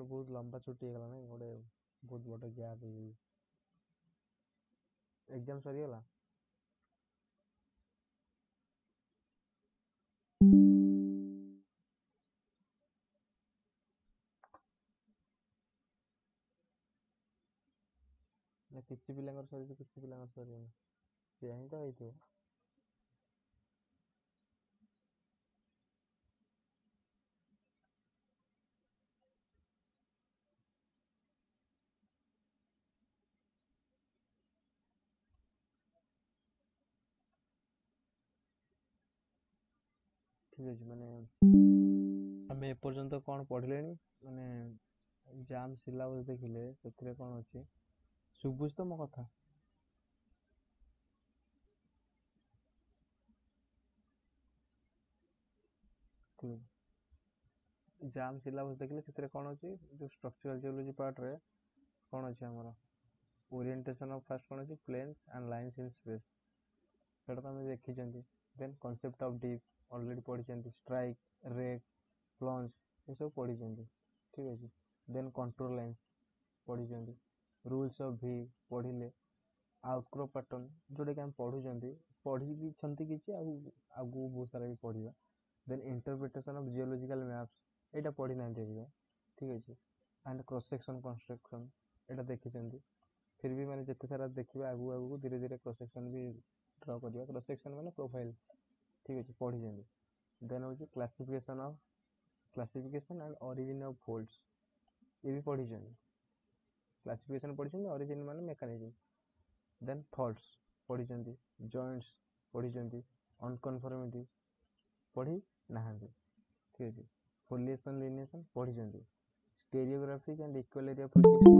ଆମର ବହୁତ ଲମ୍ବା ଛୁଟି ହେଇଗଲା ନାଇଁ ଗୋଟେ ବହୁତ ବଡ଼ ଗ୍ୟାପ୍ ହେଇଯାଇଛି। ଏକ୍ଜାମ ସରିଗଲା। ନା କିଛି ପିଲାଙ୍କର ସରିଛି କିଛି ପିଲାଙ୍କର ସରିନି, ସେଇଆ ହିଁ ତ ହେଇଥିବ। ଠିକ୍ ଅଛି, ମାନେ ଆମେ ଏପର୍ଯ୍ୟନ୍ତ କ'ଣ ପଢ଼ିଲେଣି, ମାନେ ଜାମ୍ ସିଲାବସ୍ ଦେଖିଲେ ସେଥିରେ କ'ଣ ଅଛି? ଶୁଭୁଛି ତ ମୋ କଥା? ଠିକ୍ ଅଛି। ଜାମ୍ ସିଲାବସ୍ ଦେଖିଲେ ସେଥିରେ କ'ଣ ଅଛି? ଯେଉଁ ଷ୍ଟ୍ରକ୍ଚରାଲ୍ ଜିଓଲୋଜି ପାର୍ଟରେ କ'ଣ ଅଛି ଆମର? ଓରିଏଣ୍ଟେସନ୍ ଅଫ୍ ଫାର୍ଷ୍ଟ କ'ଣ ଅଛି? ପ୍ଲେନ୍ସ ଆଣ୍ଡ ଲାଇନ୍ସ ଇନ୍ ସ୍ପେସ୍, ସେଇଟା ତ ଆମେ ଦେଖିଛନ୍ତି। ଦେନ୍ କନସେପ୍ଟ ଅଫ୍ ଡିପ୍ ଅଲରେଡ଼ି ପଢ଼ିଛନ୍ତି। ଷ୍ଟ୍ରାଇକ୍, ରେକ୍, ପ୍ଲଞ୍ଜ ଏସବୁ ପଢ଼ିଛନ୍ତି। ଠିକ୍ ଅଛି। ଦେନ୍ କଣ୍ଟ୍ରୋଲ୍ ଲାଇନ୍ସ ପଢ଼ିଛନ୍ତି। ରୁଲ୍ସ ଅଫ୍ ଭି ପଢ଼ିଲେ। ଆଉଟକ୍ରପ୍ ପାଟର୍ନ ଯେଉଁଟାକି ଆମେ ପଢ଼ିଛନ୍ତି କିଛି, ଆଉ ଆଗକୁ ବହୁତ ସାରା ବି ପଢ଼ିବା। ଦେନ୍ ଇଣ୍ଟରପ୍ରିଟେସନ୍ ଅଫ୍ ଜିଓଲୋଜିକାଲ୍ ମ୍ୟାପ୍ସ, ଏଇଟା ପଢ଼ିନାହାନ୍ତି ଏବେ। ଠିକ୍ ଅଛି। ଆଣ୍ଡ କ୍ରସ୍ ସେକ୍ସନ୍ କନଷ୍ଟ୍ରକ୍ସନ୍ ଏଇଟା ଦେଖିଛନ୍ତି। ଫିର୍ ବି ମାନେ ଯେତେ ସାରା ଦେଖିବା ଆଗକୁ ଧୀରେ ଧୀରେ କ୍ରସ୍ ସେକ୍ସନ୍ ବି ଡ୍ର କରିବା। କ୍ରସ୍ ସେକ୍ସନ୍ ମାନେ ପ୍ରୋଫାଇଲ୍। ଠିକ୍ ଅଛି, ପଢ଼ିଛନ୍ତି। ଦେନ୍ ହେଉଛି କ୍ଲାସିଫିକେସନ୍ ଆଣ୍ଡ ଅରିଜିନ୍ ଅଫ୍ ଫୋଲ୍ଡସ୍, ଇଏ ବି ପଢ଼ିଛନ୍ତି। କ୍ଲାସିଫିକେସନ୍ ପଢ଼ିଛନ୍ତି, ଅରିଜିନ୍ ମାନେ ମେକାନିଜମ୍। ଦେନ୍ ଫଲ୍ଟସ୍ ପଢ଼ିଛନ୍ତି। ଜଏଣ୍ଟସ୍ ପଢ଼ିଛନ୍ତି। ଅନକନଫର୍ମିଟି ପଢ଼ି ନାହାନ୍ତି। ଠିକ୍ ଅଛି। ଫୋଲିଏସନ୍ ଲିନିଏସନ୍ ପଢ଼ିଛନ୍ତି। Stereographic and equal area projection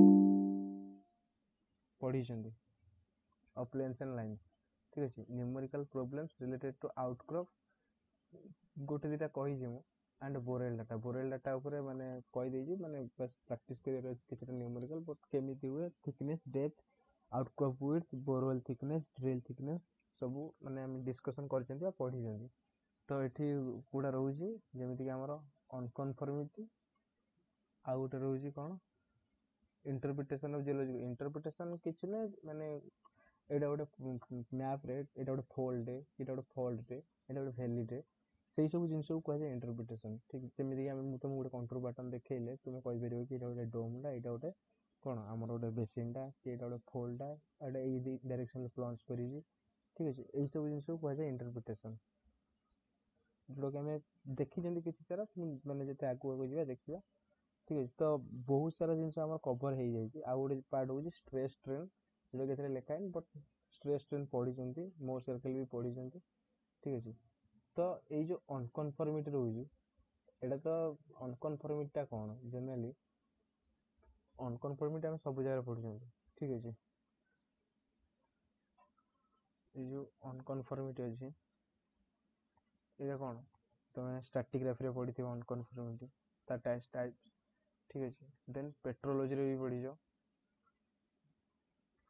ପଢ଼ିଛନ୍ତି। Of planes and lines. ଠିକ୍ ଅଛି। Numerical problems related to outcrop ଗୋଟେ ଦୁଇଟା କହିଛି ମୁଁ। ଆଣ୍ଡ ବୋରେଲ୍ ଡାଟା ଉପରେ ମାନେ କହିଦେଇଛି, ମାନେ ବାସ୍ ପ୍ରାକ୍ଟିସ୍ କରିବାର ଅଛି କିଛିଟା ନ୍ୟୁମେରିକାଲ୍। ବଟ୍ କେମିତି ହୁଏ, thickness, depth, outcrop width, borewell thickness, drill thickness ସବୁ ମାନେ ଆମେ ଡିସ୍କସନ୍ କରିଛନ୍ତି ବା ପଢ଼ିଛନ୍ତି। ତ ଏଠି କେଉଁଟା ରହୁଛି, ଯେମିତିକି ଆମର ଅନକନଫର୍ମିଟି, ଆଉ ଗୋଟେ ରହୁଛି କ'ଣ ଇଣ୍ଟରପ୍ରିଟେସନ୍ ଅଫ୍ ଜିଓଲୋଜି। ଇଣ୍ଟରପ୍ରିଟେସନ୍ କିଛି ନୁହେଁ, ମାନେ ଏଇଟା ଗୋଟେ ମ୍ୟାପ୍ରେ, ଏଇଟା ଗୋଟେ ଫୋଲ୍ଡ, ଏଇଟା ଗୋଟେ ଫଲ୍ଟରେ, ଏଇଟା ଗୋଟେ ଭ୍ୟାଲିରେ, ସେଇ ସବୁ ଜିନିଷକୁ କୁହାଯାଏ ଇଣ୍ଟରପ୍ରିଟେସନ୍। ଠିକ୍ ଯେମିତିକି ମୁଁ ତୁମକୁ ଗୋଟେ କଣ୍ଟ୍ରୋଲ୍ ବାଟନ୍ ଦେଖେଇଲେ ତୁମେ କହିପାରିବ କି ଏଇଟା ଗୋଟେ ଡୋମ୍ଟା, ଏଇଟା ଗୋଟେ କ'ଣ ଆମର ଗୋଟେ ବେସିନ୍ଟା, କି ଏଇଟା ଗୋଟେ ଫୋଲ୍ଡଟା, ଏଇଟା ଏଇ ଡାଇରେକ୍ସନ୍ରେ ପ୍ଲଞ୍ଜ କରିଛି। ଠିକ୍ ଅଛି। ଏଇସବୁ ଜିନିଷକୁ କୁହାଯାଏ ଇଣ୍ଟରପ୍ରିଟେସନ୍, ଯେଉଁଟାକି ଆମେ ଦେଖିଛନ୍ତି କିଛି ସାରା, ମାନେ ଯେତେ ଆଗକୁ ଯିବା ଦେଖିବା। ଠିକ୍ ଅଛି। ତ ବହୁତ ସାରା ଜିନିଷ ଆମର କଭର୍ ହେଇଯାଇଛି। ଆଉ ଗୋଟେ ପାର୍ଟ ହେଉଛି ଷ୍ଟ୍ରେସ୍ ଷ୍ଟ୍ରେନ୍, ଯେଉଁଟାକି ଏଥିରେ ଲେଖା ହେଇନି, ବଟ୍ ଷ୍ଟ୍ରେସ୍ ଷ୍ଟ୍ରେନ୍ ପଢ଼ିଛନ୍ତି। ମୋର୍ ସାର୍କେଲ୍ ବି ପଢ଼ିଛନ୍ତି। ଠିକ୍ ଅଛି। ତ ଏଇ ଯେଉଁ ଅନକନଫର୍ମିଟି ରହୁଛି, ଏଇଟା ତ ଅନକନଫର୍ମିଟିଟା କ'ଣ, ଜେନେରାଲି ଅନକନଫର୍ମିଟି ଆମେ ସବୁ ଜାଗାରେ ପଢ଼ିଛନ୍ତି। ଠିକ୍ ଅଛି। ଏଇ ଯେଉଁ ଅନକନଫର୍ମିଟି ଅଛି, ଏଇଟା କ'ଣ ତୁମେ ଷ୍ଟାଟିଗ୍ରାଫିରେ ପଢ଼ିଥିବ ଅନକନଫର୍ମିଟି, ତା ଟାଇପ୍ସ। ଠିକ୍ ଅଛି। ଦେନ୍ ପେଟ୍ରୋଲୋଜିରେ ବି ପଢ଼ିଛ।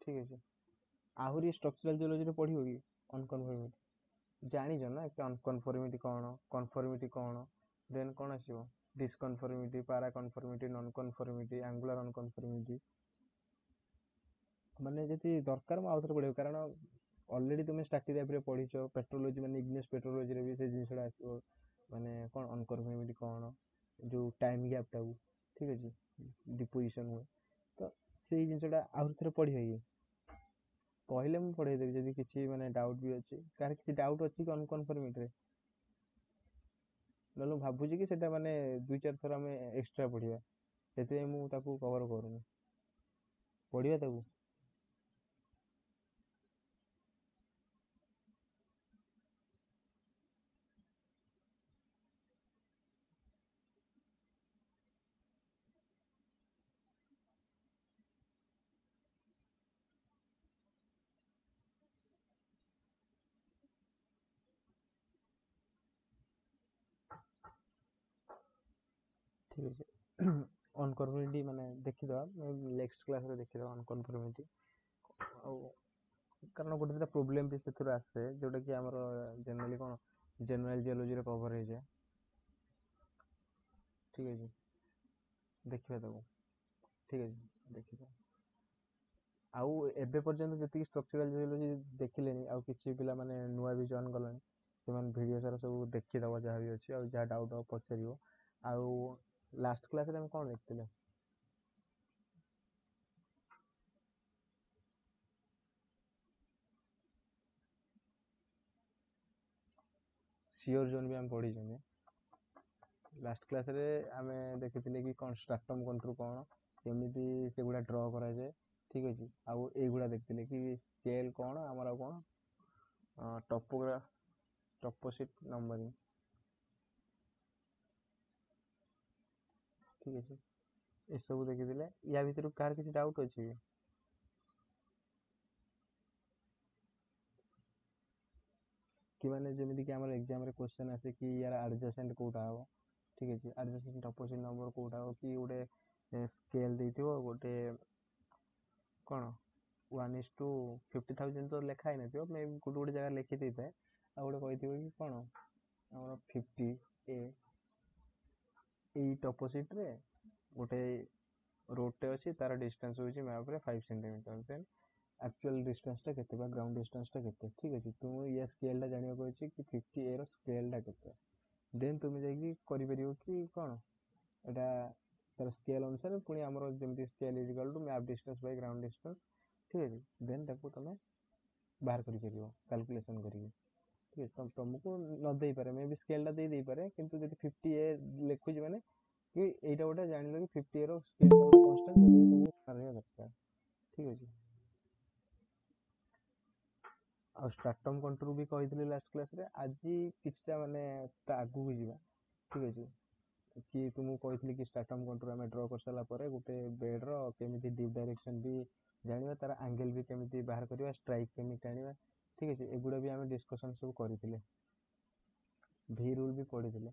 ଠିକ୍ ଅଛି। ଆହୁରି ଷ୍ଟ୍ରକ୍ଚରାଲ୍ ଜିଓଲୋଜିରେ ପଢ଼ିବ କି ଅନକନଫର୍ମିଟି? ଜାଣିଛ ନା କି ଅନକନଫର୍ମିଟି କ'ଣ, କନଫର୍ମିଟି କ'ଣ। ଦେନ୍ କ'ଣ ଆସିବ, ଡିସ୍କନଫର୍ମିଟି, ପାରାକନଫର୍ମିଟି, ନନ୍ କନଫର୍ମିଟି, ଆଙ୍ଗୁଲାର ଅନକନଫର୍ମିଟି। ମାନେ ଯଦି ଦରକାର ମୁଁ ଆଉଥରେ ପଢ଼ିବ, କାରଣ ଅଲରେଡ଼ି ତୁମେ ଷ୍ଟାଟିଗ୍ରାଫିରେ ପଢ଼ିଛ। ପେଟ୍ରୋଲୋଜି ମାନେ ଇଗ୍ନେସ୍ ପେଟ୍ରୋଲୋଜିରେ ବି ସେ ଜିନିଷଟା ଆସିବ, ମାନେ କ'ଣ ଅନକନଫର୍ମିଟି କ'ଣ, ଯେଉଁ ଟାଇମ୍ ଗ୍ୟାପ୍ଟାକୁ। ଠିକ୍ ଅଛି। ଡିପୋଜିସନ୍ ହୁଏ, ତ ସେଇ ଜିନିଷଟା ଆହୁରି ଥରେ ପଢ଼ିବେ କି? କହିଲେ ମୁଁ ପଢ଼େଇଦେବି। ଯଦି କିଛି ମାନେ ଡାଉଟ୍ ବି ଅଛି, କାହାର କିଛି ଡାଉଟ୍ ଅଛି କି ଅନକନଫର୍ମିଟିରେ, ନହେଲେ ମୁଁ ଭାବୁଛି କି ସେଇଟା ମାନେ 2-4 ଥର ଆମେ ଏକ୍ସଟ୍ରା ପଢ଼ିବା, ସେଥିପାଇଁ ମୁଁ ତାକୁ କଭର୍ କରୁନି। ପଢ଼ିବା ତାକୁ। ଠିକ୍ ଅଛି। ଅନକନଫର୍ମିଟି ମାନେ ଦେଖିଦେବା, ନେକ୍ସଟ କ୍ଲାସ୍ରେ ଦେଖିଦେବା ଅନକନଫର୍ମିଟି। ଆଉ କାରଣ ଗୋଟେ ଦୁଇଟା ପ୍ରୋବ୍ଲେମ୍ ବି ସେଥିରୁ ଆସେ, ଯେଉଁଟାକି ଆମର ଜେନେରାଲି କ'ଣ ଜେନେରାଲ୍ ଜିଓଲୋଜିରେ କଭର୍ ହେଇଯାଏ। ଠିକ୍ ଅଛି। ଦେଖିବା ତାକୁ, ଠିକ୍ ଅଛି ଦେଖିବା। ଆଉ ଏବେ ପର୍ଯ୍ୟନ୍ତ ଯେତିକି ଷ୍ଟ୍ରକ୍ଚରାଲ ଜିଓଲୋଜି ଦେଖିଲେଣି, ଆଉ କିଛି ପିଲାମାନେ ନୂଆ ବି ଜଏନ୍ କଲେଣି, ସେମାନେ ଭିଡ଼ିଓ ସାରା ସବୁ ଦେଖିଦବ ଯାହା ବି ଅଛି, ଆଉ ଯାହା ଡାଉଟ୍ ହବ ପଚାରିବ। ଆଉ ଲାଷ୍ଟ କ୍ଲାସ୍ରେ ଆମେ କ'ଣ ଦେଖିଥିଲେ? ସିଓର ଜୋନ୍ ବି ଆମେ ପଢ଼ିଛନ୍ତି। ଲାଷ୍ଟ କ୍ଲାସ୍ରେ ଆମେ ଦେଖିଥିଲେ କି କ'ଣ ଷ୍ଟ୍ରାଟମ୍ କଣ୍ଟ୍ରୋଲ କ'ଣ, କେମିତି ସେଗୁଡ଼ା ଡ୍ର କରାଯାଏ, ଠିକ୍ ଅଛି। ଆଉ ଏଇଗୁଡ଼ା ଦେଖିଥିଲେ କି ସ୍କେଲ୍ କ'ଣ, ଆମର ଆଉ କ'ଣ ଟପୋସିଟ୍ ନମ୍ବରିଂ, ଠିକ୍ ଅଛି। ଏସବୁ ଦେଖିଥିଲେ। ୟା ଭିତରୁ କାହାର କିଛି ଡାଉଟ୍ ଅଛି? କି ମାନେ ଯେମିତିକି ଆମର ଏକ୍ଜାମ୍ରେ କ୍ୱେଶ୍ଚନ୍ ଆସେ କି ୟାର ଆଡ଼ଜସେଣ୍ଟ କେଉଁଟା ହେବ, ଠିକ୍ ଅଛି। ଆଡ଼ଜସେଣ୍ଟ ଟପୋସିଟ୍ ନମ୍ବର କେଉଁଟା ହେବ, କି ଗୋଟେ ସ୍କେଲ୍ ଦେଇଥିବ, ଗୋଟେ କ'ଣ 1:50,000 ତ ଲେଖା ହେଇନଥିବ, ମେ ବି ଗୋଟେ ଗୋଟେ ଜାଗାରେ ଲେଖି ଦେଇଥାଏ, ଆଉ ଗୋଟେ କହିଥିବ କି କ'ଣ ଆମର 50A, ଏଇ ଟପୋସିଟ୍ରେ ଗୋଟେ ରୋଡ଼ଟେ ଅଛି, ତାର ଡିଷ୍ଟାନ୍ସ ହେଉଛି ମ୍ୟାପ୍ରେ 5 ସେଣ୍ଟିମିଟର, ଦେନ୍ ଆକ୍ଚୁଆଲ୍ ଡିଷ୍ଟାନ୍ସଟା କେତେ ବା ଗ୍ରାଉଣ୍ଡ ଡିଷ୍ଟାନ୍ସଟା କେତେ, ଠିକ୍ ଅଛି। ତୁମକୁ ଇଏ ସ୍କେଲ୍ଟା ଜାଣିବାକୁ ଅଛି କି 50A ସ୍କେଲ୍ଟା କେତେ, ଦେନ୍ ତୁମେ ଯାଇକି କରିପାରିବ କି କ'ଣ ଏଇଟା ତାର ସ୍କେଲ୍ ଅନୁସାରେ, ପୁଣି ଆମର ଯେମିତି scale is equal to map distance by ground distance, ଠିକ୍ ଅଛି। ଦେନ୍ ତାକୁ ତୁମେ ବାହାର କରିପାରିବ କାଲକୁଲେସନ୍ କରିକି, ଠିକ୍ ଅଛି। ତୁମକୁ ନ ଦେଇପାରେ, ମେ ବି ସ୍କେଲ୍ଟା ଦେଇପାରେ, କିନ୍ତୁ ଯଦି 50A ଲେଖୁଛି ମାନେ କି ଏଇଟା ଗୋଟେ ଜାଣିଲ କି 50A ସ୍କେଲ୍ କନଷ୍ଟାଣ୍ଟ ରହିବା ଦରକାର, ଠିକ୍ ଅଛି। ଆଉ ଷ୍ଟ୍ରାଟମ୍ କଣ୍ଟ୍ରୋଲ ବି କହିଥିଲି ଲାଷ୍ଟ କ୍ଲାସ୍ରେ। ଆଜି କିଛିଟା ମାନେ ତା ଆଗକୁ ଯିବା, ଠିକ୍ ଅଛି। କି ତୁମକୁ କହିଥିଲି କି ଷ୍ଟ୍ରାଟମ୍ କଣ୍ଟ୍ରୋଲ ଆମେ ଡ୍ର କରିସାରିଲା ପରେ ଗୋଟେ ବେଡ଼୍ର କେମିତି ଡିପ୍ ଡାଇରେକ୍ସନ୍ ବି ଜାଣିବା, ତାର ଆଙ୍ଗେଲ୍ ବି କେମିତି ବାହାର କରିବା, ଷ୍ଟ୍ରାଇକ୍ କେମିତି ଆଣିବା, ଠିକ୍ ଅଛି। ଏଗୁଡ଼ା ବି ଆମେ ଡିସ୍କସନ୍ ସବୁ କରିଥିଲେ, ଭି ରୁଲ୍ ବି ପଢ଼ିଥିଲେ,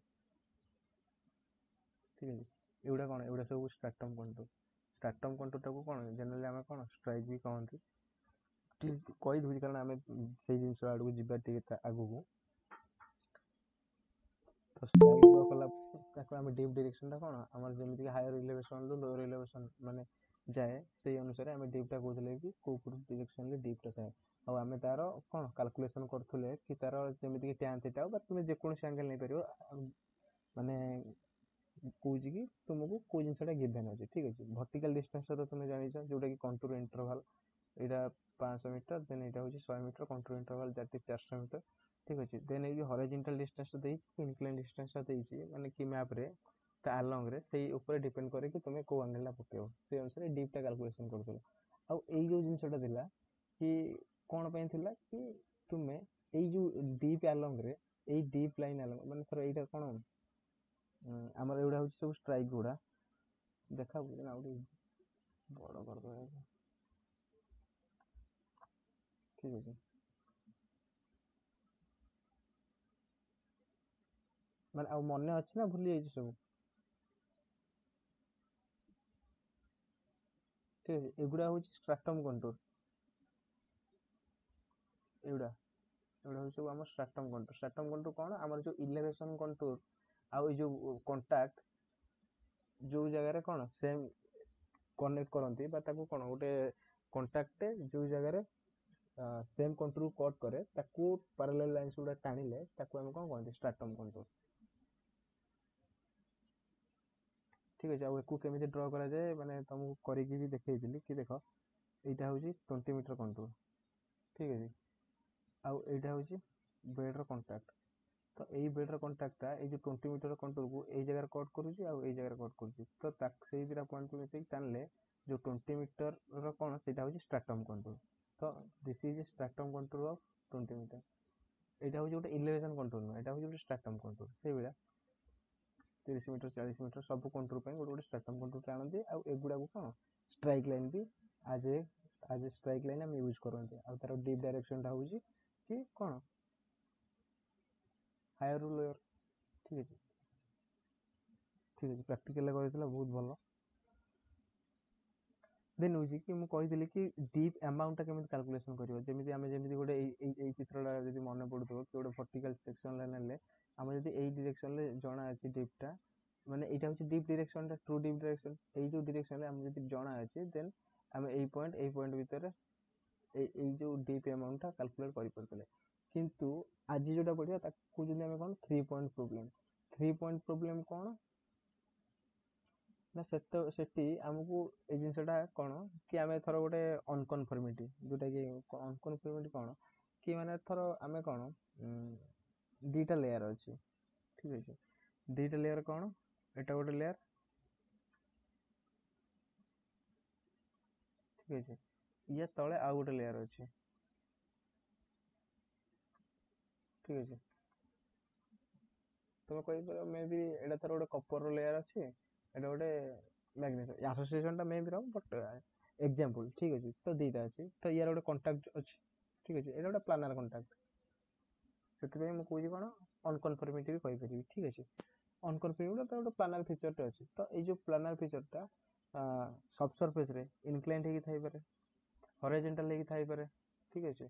ଠିକ୍ ଅଛି। ଏଗୁଡ଼ା କ'ଣ, ଏଗୁଡ଼ା ସବୁ ଷ୍ଟ୍ରାଟମ୍ କଣ୍ଟ୍ରୋଲ। ଷ୍ଟ୍ରାଟମ୍ କଣ୍ଟ୍ରୋଲଟାକୁ କ'ଣ ଜେନେରାଲି ଆମେ କ'ଣ ଷ୍ଟ୍ରାଇକ୍ ବି କହନ୍ତି, ଠିକ୍ କହିଦେଉଛି, କାରଣ ଆମେ ସେଇ ଜିନିଷ ଆଡ଼କୁ ଯିବା ଟିକେ ଆଗକୁ। ତ ଷ୍ଟ୍ରାଇକ୍ ଡ୍ର କଲା ତାକୁ ଆମେ ଡିପ୍ ଡିରେକ୍ସନ୍ଟା କ'ଣ ଆମର ଯେମିତିକି ହାୟର ଇଲେଭେସନ୍ରୁ ଲୋୟର ଇଲେଭେସନ୍ ମାନେ ଯାଏ, ସେଇ ଅନୁସାରେ ଆମେ ଡିପ୍ଟା କହୁଥିଲେ କି କେଉଁ ଡିରେକ୍ସନ୍ରେ ଡିପ୍ଟା ଥାଏ। ଆଉ ଆମେ ତାର କ'ଣ କାଲକୁଲେସନ୍ କରୁଥିଲେ କି ତାର ଯେମିତିକି ଟ୍ୟାନ୍ ଥିଟା ବା ତୁମେ ଯେକୌଣସି ଆଙ୍ଗେଲ୍ ନେଇପାରିବ, ମାନେ କହୁଛି କି ତୁମକୁ କେଉଁ ଜିନିଷଟା ଗିଭେନ୍ ଅଛି, ଠିକ୍ ଅଛି। ଭର୍ଟିକାଲ୍ ଡିଷ୍ଟାନ୍ସଟା ତ ତୁମେ ଜାଣିଛ, ଯେଉଁଟାକି କଣ୍ଟୁର୍ ଇଣ୍ଟରଭାଲ୍, ଏଇଟା 500 ମିଟର, ଦେନ୍ ଏଇଟା ହେଉଛି 100 metre, contour interval that is 400 metre, ଠିକ୍ ଅଛି। ଦେନ୍ ଏଇ ହରାଇଜଣ୍ଟାଲ୍ ଡିଷ୍ଟାନ୍ସଟା ଦେଇଛି, ଇନକ୍ଲାଇନ୍ ଡିଷ୍ଟାନ୍ସଟା ଦେଇଛି, ମାନେ କି ମ୍ୟାପ୍ରେ ତା ଆଲଙ୍ଗରେ, ସେଇ ଉପରେ ଡିପେଣ୍ଡ କରେ କି ତୁମେ କେଉଁ ଆଙ୍ଗେଲ୍ଟା ପକାଇବ, ସେଇ ଅନୁସାରେ ଡିପ୍ଟା କାଲକୁଲେସନ୍ କରୁଥିଲ। ଆଉ ଏଇ ଯେଉଁ ଜିନିଷଟା ଥିଲା କି କ'ଣ ପାଇଁ ଥିଲା କି ତୁମେ ଏଇ ଯେଉଁ ଡିପ୍ ଆଲଙ୍ଗରେ, ଏଇ ଡିପ୍ ଲାଇନ୍ ଆଲଙ୍ଗ, ମାନେ ଥର ଏଇଟା କ'ଣ ଆମର ଏଗୁଡ଼ା ହେଉଛି ସବୁ ଷ୍ଟ୍ରାଇକ୍ ଗୁଡ଼ା, ଦେଖା ବୁଝେ ନା ଗୋଟେ ବଡ଼ କରିଦେବା, ଠିକ୍ ଅଛି। ମାନେ ଆଉ ମନେ ଅଛି ନା ଭୁଲି ଯାଇଛି ସବୁ, ଠିକ୍ ଅଛି। ଏଗୁଡ଼ା ହେଉଛି ଷ୍ଟ୍ରାଟମ୍ କଣ୍ଟୁର୍, ଏଗୁଡ଼ା ହେଉଛି ସବୁ ଆମର ଷ୍ଟ୍ରାଟମ୍ କଣ୍ଟୁର୍। ଷ୍ଟ୍ରାଟମ୍ କଣ୍ଟୁର୍ କ'ଣ ଆମର ଯେଉଁ ଇଲେଭେସନ୍ କଣ୍ଟୁର୍ ଆଉ ଏଇ ଯେଉଁ କଣ୍ଟାକ୍ଟ ଯେଉଁ ଜାଗାରେ କ'ଣ ସେମ୍ କନେକ୍ଟ କରନ୍ତି, ବା ତାକୁ କ'ଣ ଗୋଟେ କଣ୍ଟାକ୍ଟ ଯେଉଁ ଜାଗାରେ ସେମ୍ କଣ୍ଟୁର୍ କଟ୍ କରେ, ତାକୁ ପାରାଲାଲ୍ ଲାଇନ୍ସ ଗୁଡ଼ା ଟାଣିଲେ ତାକୁ ଆମେ କ'ଣ କହନ୍ତି, ଷ୍ଟ୍ରାଟମ୍ କଣ୍ଟୁର୍, ଠିକ୍ ଅଛି। ଆଉ ଏକୁ କେମିତି ଡ୍ର କରାଯାଏ, ମାନେ ତୁମକୁ କରିକି ବି ଦେଖେଇଥିଲି କି ଦେଖ, ଏଇଟା ହେଉଛି 20 ମିଟର କଣ୍ଟୁର୍, ଠିକ୍ ଅଛି। ଆଉ ଏଇଟା ହେଉଛି ବେଡ଼୍ର କଣ୍ଟାକ୍ଟ। ତ ଏଇ ବେଡ଼୍ର କଣ୍ଟାକ୍ଟଟା ଏଇ ଯେଉଁ 20 ମିଟର କଣ୍ଟୁର୍କୁ ଏଇ ଜାଗାରେ କଟ୍ କରୁଛି, ଆଉ ଏଇ ଜାଗାରେ କଟ୍ କରୁଛି, ତ ସେଇ ଦୁଇଟା ପଏଣ୍ଟକୁ ମିଶେଇକି ଟାଣିଲେ ଯେଉଁ 20 ମିଟରର କ'ଣ ସେଇଟା ହେଉଛି ଷ୍ଟ୍ରାଟମ୍ କଣ୍ଟୁର୍। ତ ଦିସ୍ ଇଜ୍ ଷ୍ଟ୍ରାଟମ୍ କଣ୍ଟୁର୍ ଅଫ୍ 20 ମିଟର। ଏଇଟା ହେଉଛି ଗୋଟେ ଇଲେଭେସନ୍ କଣ୍ଟୁର୍ ନୁହେଁ, ଏଇଟା ହେଉଛି ଗୋଟେ ଷ୍ଟ୍ରାଟମ୍ କଣ୍ଟୁର୍। ସେଇଭଳିଆ 30 ମିଟର 40 ମିଟର ସବୁ କଣ୍ଟୁର୍ ପାଇଁ ଗୋଟେ ଗୋଟେ ଷ୍ଟ୍ରାଟମ୍ କଣ୍ଟୁର୍ ଆଣନ୍ତି। ଆଉ ଏଗୁଡ଼ାକୁ କ'ଣ ଷ୍ଟ୍ରାଇକ୍ ଲାଇନ୍ ବି ଆଜ୍ ଏ ଷ୍ଟ୍ରାଇକ୍ ଲାଇନ୍ ଆମେ ୟୁଜ୍ କରନ୍ତି। ଆଉ ତାର ଡିପ୍ ଡାଇରେକ୍ସନ୍ଟା ହେଉଛି କି କ'ଣ ହାୟରରୁ ଲୋୟର, ଠିକ୍ ଅଛି। ଠିକ୍ ଅଛି, ପ୍ରାକ୍ଟିକାଲରେ କରିଥିଲା ବହୁତ ଭଲ। ଦେନ୍ ହେଉଛି କି ମୁଁ କହିଥିଲି କି ଡିପ୍ ଆମାଉଣ୍ଟଟା କେମିତି କାଲକୁଲେସନ୍ କରିବ, ଯେମିତି ଆମେ ଯେମିତି ଗୋଟେ ଏଇ ଚିତ୍ରଟା ଯଦି ମନେ ପଡ଼ୁଥିବ କି ଗୋଟେ ଭର୍ଟିକାଲ୍ ସେକ୍ସନ୍ରେ ନେଲେ, ଆମେ ଯଦି ଏଇ ଡିରେକ୍ସନ୍ରେ ଜଣା ଅଛି ଡିପ୍ଟା, মানে এইটা হচ্ছে ডিপ ডিরেকশনটা, ট্রু ডিপ ডিরেকশন। এই যে ডিরেকশনে আমি যদি জଣା ଅଛି দেন ଆମେ ଏଇ ପଏଣ୍ଟ ଭିତରେ এই ଯୋଉ ডিপ ଆମାଉଣ୍ଟଟା କାଲକୁଲେଟ୍ କରିପାରୁଥିଲେ। କିନ୍ତୁ ଆଜି ଯୋଉଟା ପଢିବା ତାକୁ ଯଦି ଆମେ କଣ 3 ପଏଣ୍ଟ ପ୍ରୋବ୍ଲେମ। 3 ପଏଣ୍ଟ ପ୍ରୋବ୍ଲେମ କଣ ନା ସେଠି ଆମକୁ ଏଇ ଜିନିଷଟା କଣ କି ଆମେ ଥର ଗୋଟେ ଅନକନଫର୍ମିଟି, ଯୋଉଟା କି ଅନକନଫର୍ମିଟି କଣ କି ମାନେ ଥର ଆମେ କଣ ଦିଟା ଲେୟାର ଅଛି, ଠିକ ଅଛି। ଦିଟା ଲେୟାର କଣ, ଏଟା ଗୋଟେ ଲେୟାର, ଠିକ ଅଛି। ଇଏ ତଳେ ଆଉ ଗୋଟେ ଲେୟାର ଅଛି, ଠିକ ଅଛି। ତମେ କହିପାରିବ ମେ ବି ଏଟା ଥର ଗୋଟେ କପର ଲେୟାର ଅଛି, ଏଟା ଗୋଟେ ମ୍ୟାଗ୍ନେସିୟମ। ଆସୋସିଏସନଟା ମେ ବି ରଙ୍ଗ ବଟ୍ ଏକ୍ସାମ୍ପଲ, ଠିକ ଅଛି। ତ ଦିଟା ଅଛି, ତ ଇୟାର ଗୋଟେ କଣ୍ଟାକ୍ଟ ଅଛି, ଠିକ ଅଛି। ଏଟା ଗୋଟେ ପ୍ଲାନାର କଣ୍ଟାକ୍ଟ, ସେଥିପାଇଁ ମୁଁ କହୁଛି କଣ ଅନକନଫର୍ମିଟି ବି କହିପାରିବି, ଠିକ ଅଛି। ଅନକନଫର୍ମିଟି ତ ଗୋଟେ ପ୍ଲାନାର ଫିଚରଟେ ଅଛି। ତ ଏଇ ଯୋଉ ପ୍ଲାନାର ଫିଚରଟା ସବ୍ ସରଫେସରେ ଇନକ୍ଲାଇନ୍ଡ ହେଇକି ଥାଇପାରେ, ହରାଇଜଣ୍ଟାଲ ହେଇକି ଥାଇପାରେ, ଠିକ ଅଛି।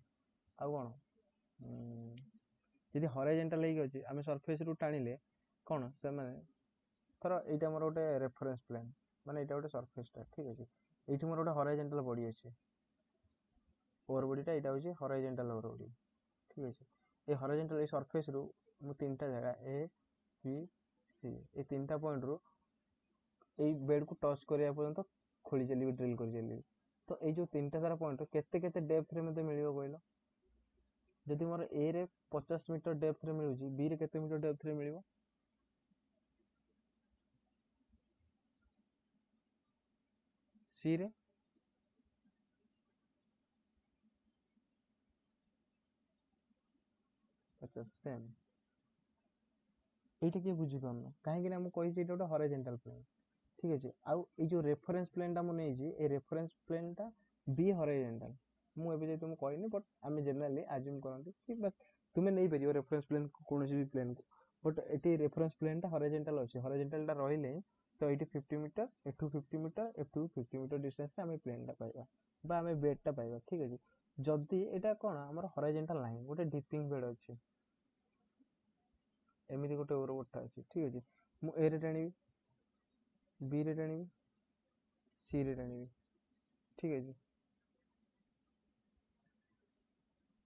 ଆଉ କଣ ଯଦି ହରାଇଜଣ୍ଟାଲ ହେଇକି ଅଛି ଆମେ ସରଫେସରୁ ଟାଣିଲେ କଣ ସେମାନେ ଧର ଏଇଟା ଆମର ଗୋଟେ ରେଫରେନ୍ସ ପ୍ଲେନ, ମାନେ ଏଇଟା ଗୋଟେ ସରଫେସଟା, ଠିକ ଅଛି। ଏଇଠି ମୋର ଗୋଟେ ହରାଇଜଣ୍ଟାଲ ବଡି ଅଛି, ଓଭର ବଡିଟା ଏଇଟା ହଉଛି ହରାଇଜଣ୍ଟାଲ ଓଭର ବଡି, ଠିକ ଅଛି। এই হরাইজন্টাল এই সরফেসରୁ ମୁଁ ତିନିଟା ଜାଗା ଏ ବି ସି এই ତିନିଟା ପଏଣ୍ଟରୁ এই ବେଡକୁ ଟଚ୍ କରିବା ପର୍ଯ୍ୟନ୍ତ ଖୋଳି ଚାଲିବି, ଡ୍ରିଲ୍ କରି ଚାଲିବି। ତ ଏଇ ଯୋଉ ତିନିଟା ସାରା ପଏଣ୍ଟ କେତେ କେତେ ଡେପ୍ଥରେ ମତେ ମିଳିବ କହିଲ? ଯଦି ମୋର ଏ ରେ 50 ମିଟର ଡେପ୍ଥରେ ମିଳୁଛି, ବି ରେ କେତେ ମିଟର ଡେପ୍ଥରେ ମିଳିବ? ସି ରେ ସେମ୍। এইটা କିଏ ବୁଝିପାରୁନ, କାହିଁକି ନା ମୁଁ କହିଛି ଏଇଟା ଗୋଟେ ହରାଇଜଣ୍ଟାଲ ପ୍ଲେନ୍, ଠିକ ଅଛି। ଆଉ ଏଇ ଯୋଉ ରେଫରେନ୍ସ ପ୍ଲେନଟା ମୁଁ ନେଇଛି, এই ରେଫରେନ୍ସ ପ୍ଲେନଟା ବି ହରାଇଜଣ୍ଟାଲ। ମୁଁ ଏବେ ଯାଇ ତୁମକୁ କହିନି, ବଟ୍ ଆମେ ଜେନେରାଲି ଆଜ୍ୟୁମ୍ କରନ୍ତି କି ତୁମେ ନେଇପାରିବ ରେଫରେନ୍ସ ପ୍ଲେନ କୌଣସି ବି ପ୍ଲେନକୁ, ବଟ୍ ଏଠି ରେଫରେନ୍ସ ପ୍ଲେନଟା ହରାଇଜଣ୍ଟାଲ ଅଛି। ହରାଇଜଣ୍ଟାଲଟା ରହିଲେ ତ ଏଇଠି 50 ମିଟର, ଏଠୁ 50 ମିଟର, ଏଠୁ 50 ମିଟର ଡିଷ୍ଟାନ୍ସରେ ଆମେ ପ୍ଲେନଟା ପାଇବା বা ଆମେ ବେଡଟା ପାଇବା, ଠିକ ଅଛି। ଯଦି ଏଇଟା କଣ ଆମର ହରାଇଜଣ୍ଟାଲ ନାହିଁ, ଗୋଟେ ଡିପିଂ ବେଡ ଅଛି, ଏମିତି ଗୋଟେ ଓଭରବୋର୍ଡଟା ଅଛି, ଠିକ ଅଛି। ମୁଁ ଏ ରେ ଟାଣିବି, ବି ରେ ଟାଣିବି, ସି ରେ ଟାଣିବି, ଠିକ ଅଛି।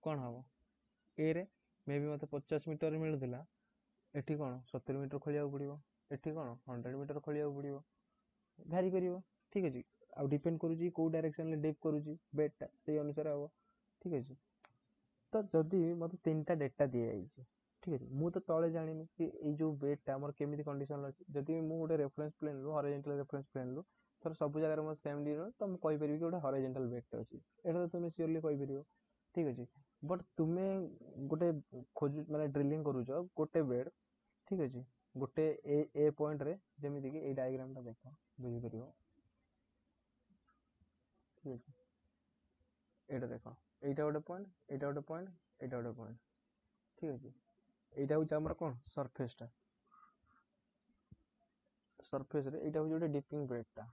କଣ ହବ, ଏ ରେ ମେ ବି ମତେ 50 ମିଟର ମିଳୁଥିଲା, ଏଠି କଣ 70 ମିଟର ଖୋଳିବାକୁ ପଡିବ, ଏଠି କଣ 100 ମିଟର ଖୋଳିବାକୁ ପଡିବ, ଭାରି କରିବ, ଠିକ ଅଛି। ଆଉ ଡିପେଣ୍ଡ କରୁଛି କୋଉ ଡାଇରେକ୍ସନରେ ଡିପ୍ କରୁଛି ବେଡଟା, ସେଇ ଅନୁସାରେ ହବ, ଠିକ ଅଛି। ତ ଯଦି ମତେ ତିନିଟା ଡେଟା ଦିଆଯାଇଛି, ଠିକ ଅଛି, ମୁଁ ତ ତଳେ ଜାଣିନି କି ଏଇ ଯୋଉ ବେଡଟା ଆମର କେମିତି କଣ୍ଡିସନ ଅଛି। ଯଦି ମୁଁ ଗୋଟେ ରେଫରେନ୍ସ ପ୍ଲେନରୁ, ହରାଇଜଣ୍ଟାଲ ରେଫରେନ୍ସ ପ୍ଲେନରୁ ଧର ସବୁ ଜାଗାରେ ମୋର ସେମ୍ ଡି ତ ମୁଁ କହିପାରିବି କି ଗୋଟେ ହରାଇଜଣ୍ଟାଲ ବେଡଟା ଅଛି, ଏଇଟା ତ ତୁମେ ସିଓରଲି କହିପାରିବ, ଠିକ ଅଛି। ବଟ୍ ତୁମେ ଗୋଟେ ମାନେ ଡ୍ରିଲିଂ କରୁଛ ଗୋଟେ ବେଡ୍, ଠିକ ଅଛି, ଗୋଟେ ଏ ପଏଣ୍ଟରେ, ଯେମିତିକି ଏଇ ଡାଇଗ୍ରାମଟା ଦେଖ, ବୁଝିପାରିବ, ଠିକ ଅଛି। ଏଇଟା ଦେଖ, ଏଇଟା ଗୋଟେ ପଏଣ୍ଟ, ଏଇଟା ଗୋଟେ ପଏଣ୍ଟ, ଏଇଟା ଗୋଟେ ପଏଣ୍ଟ, ଠିକ ଅଛି। এইটা হচ্ছে ଆମର କଣ ସରଫେସଟା, ସରଫେସରେ এইଟା ହଉଛି ଗୋଟେ ଡିପିଂ ବେଡଟା।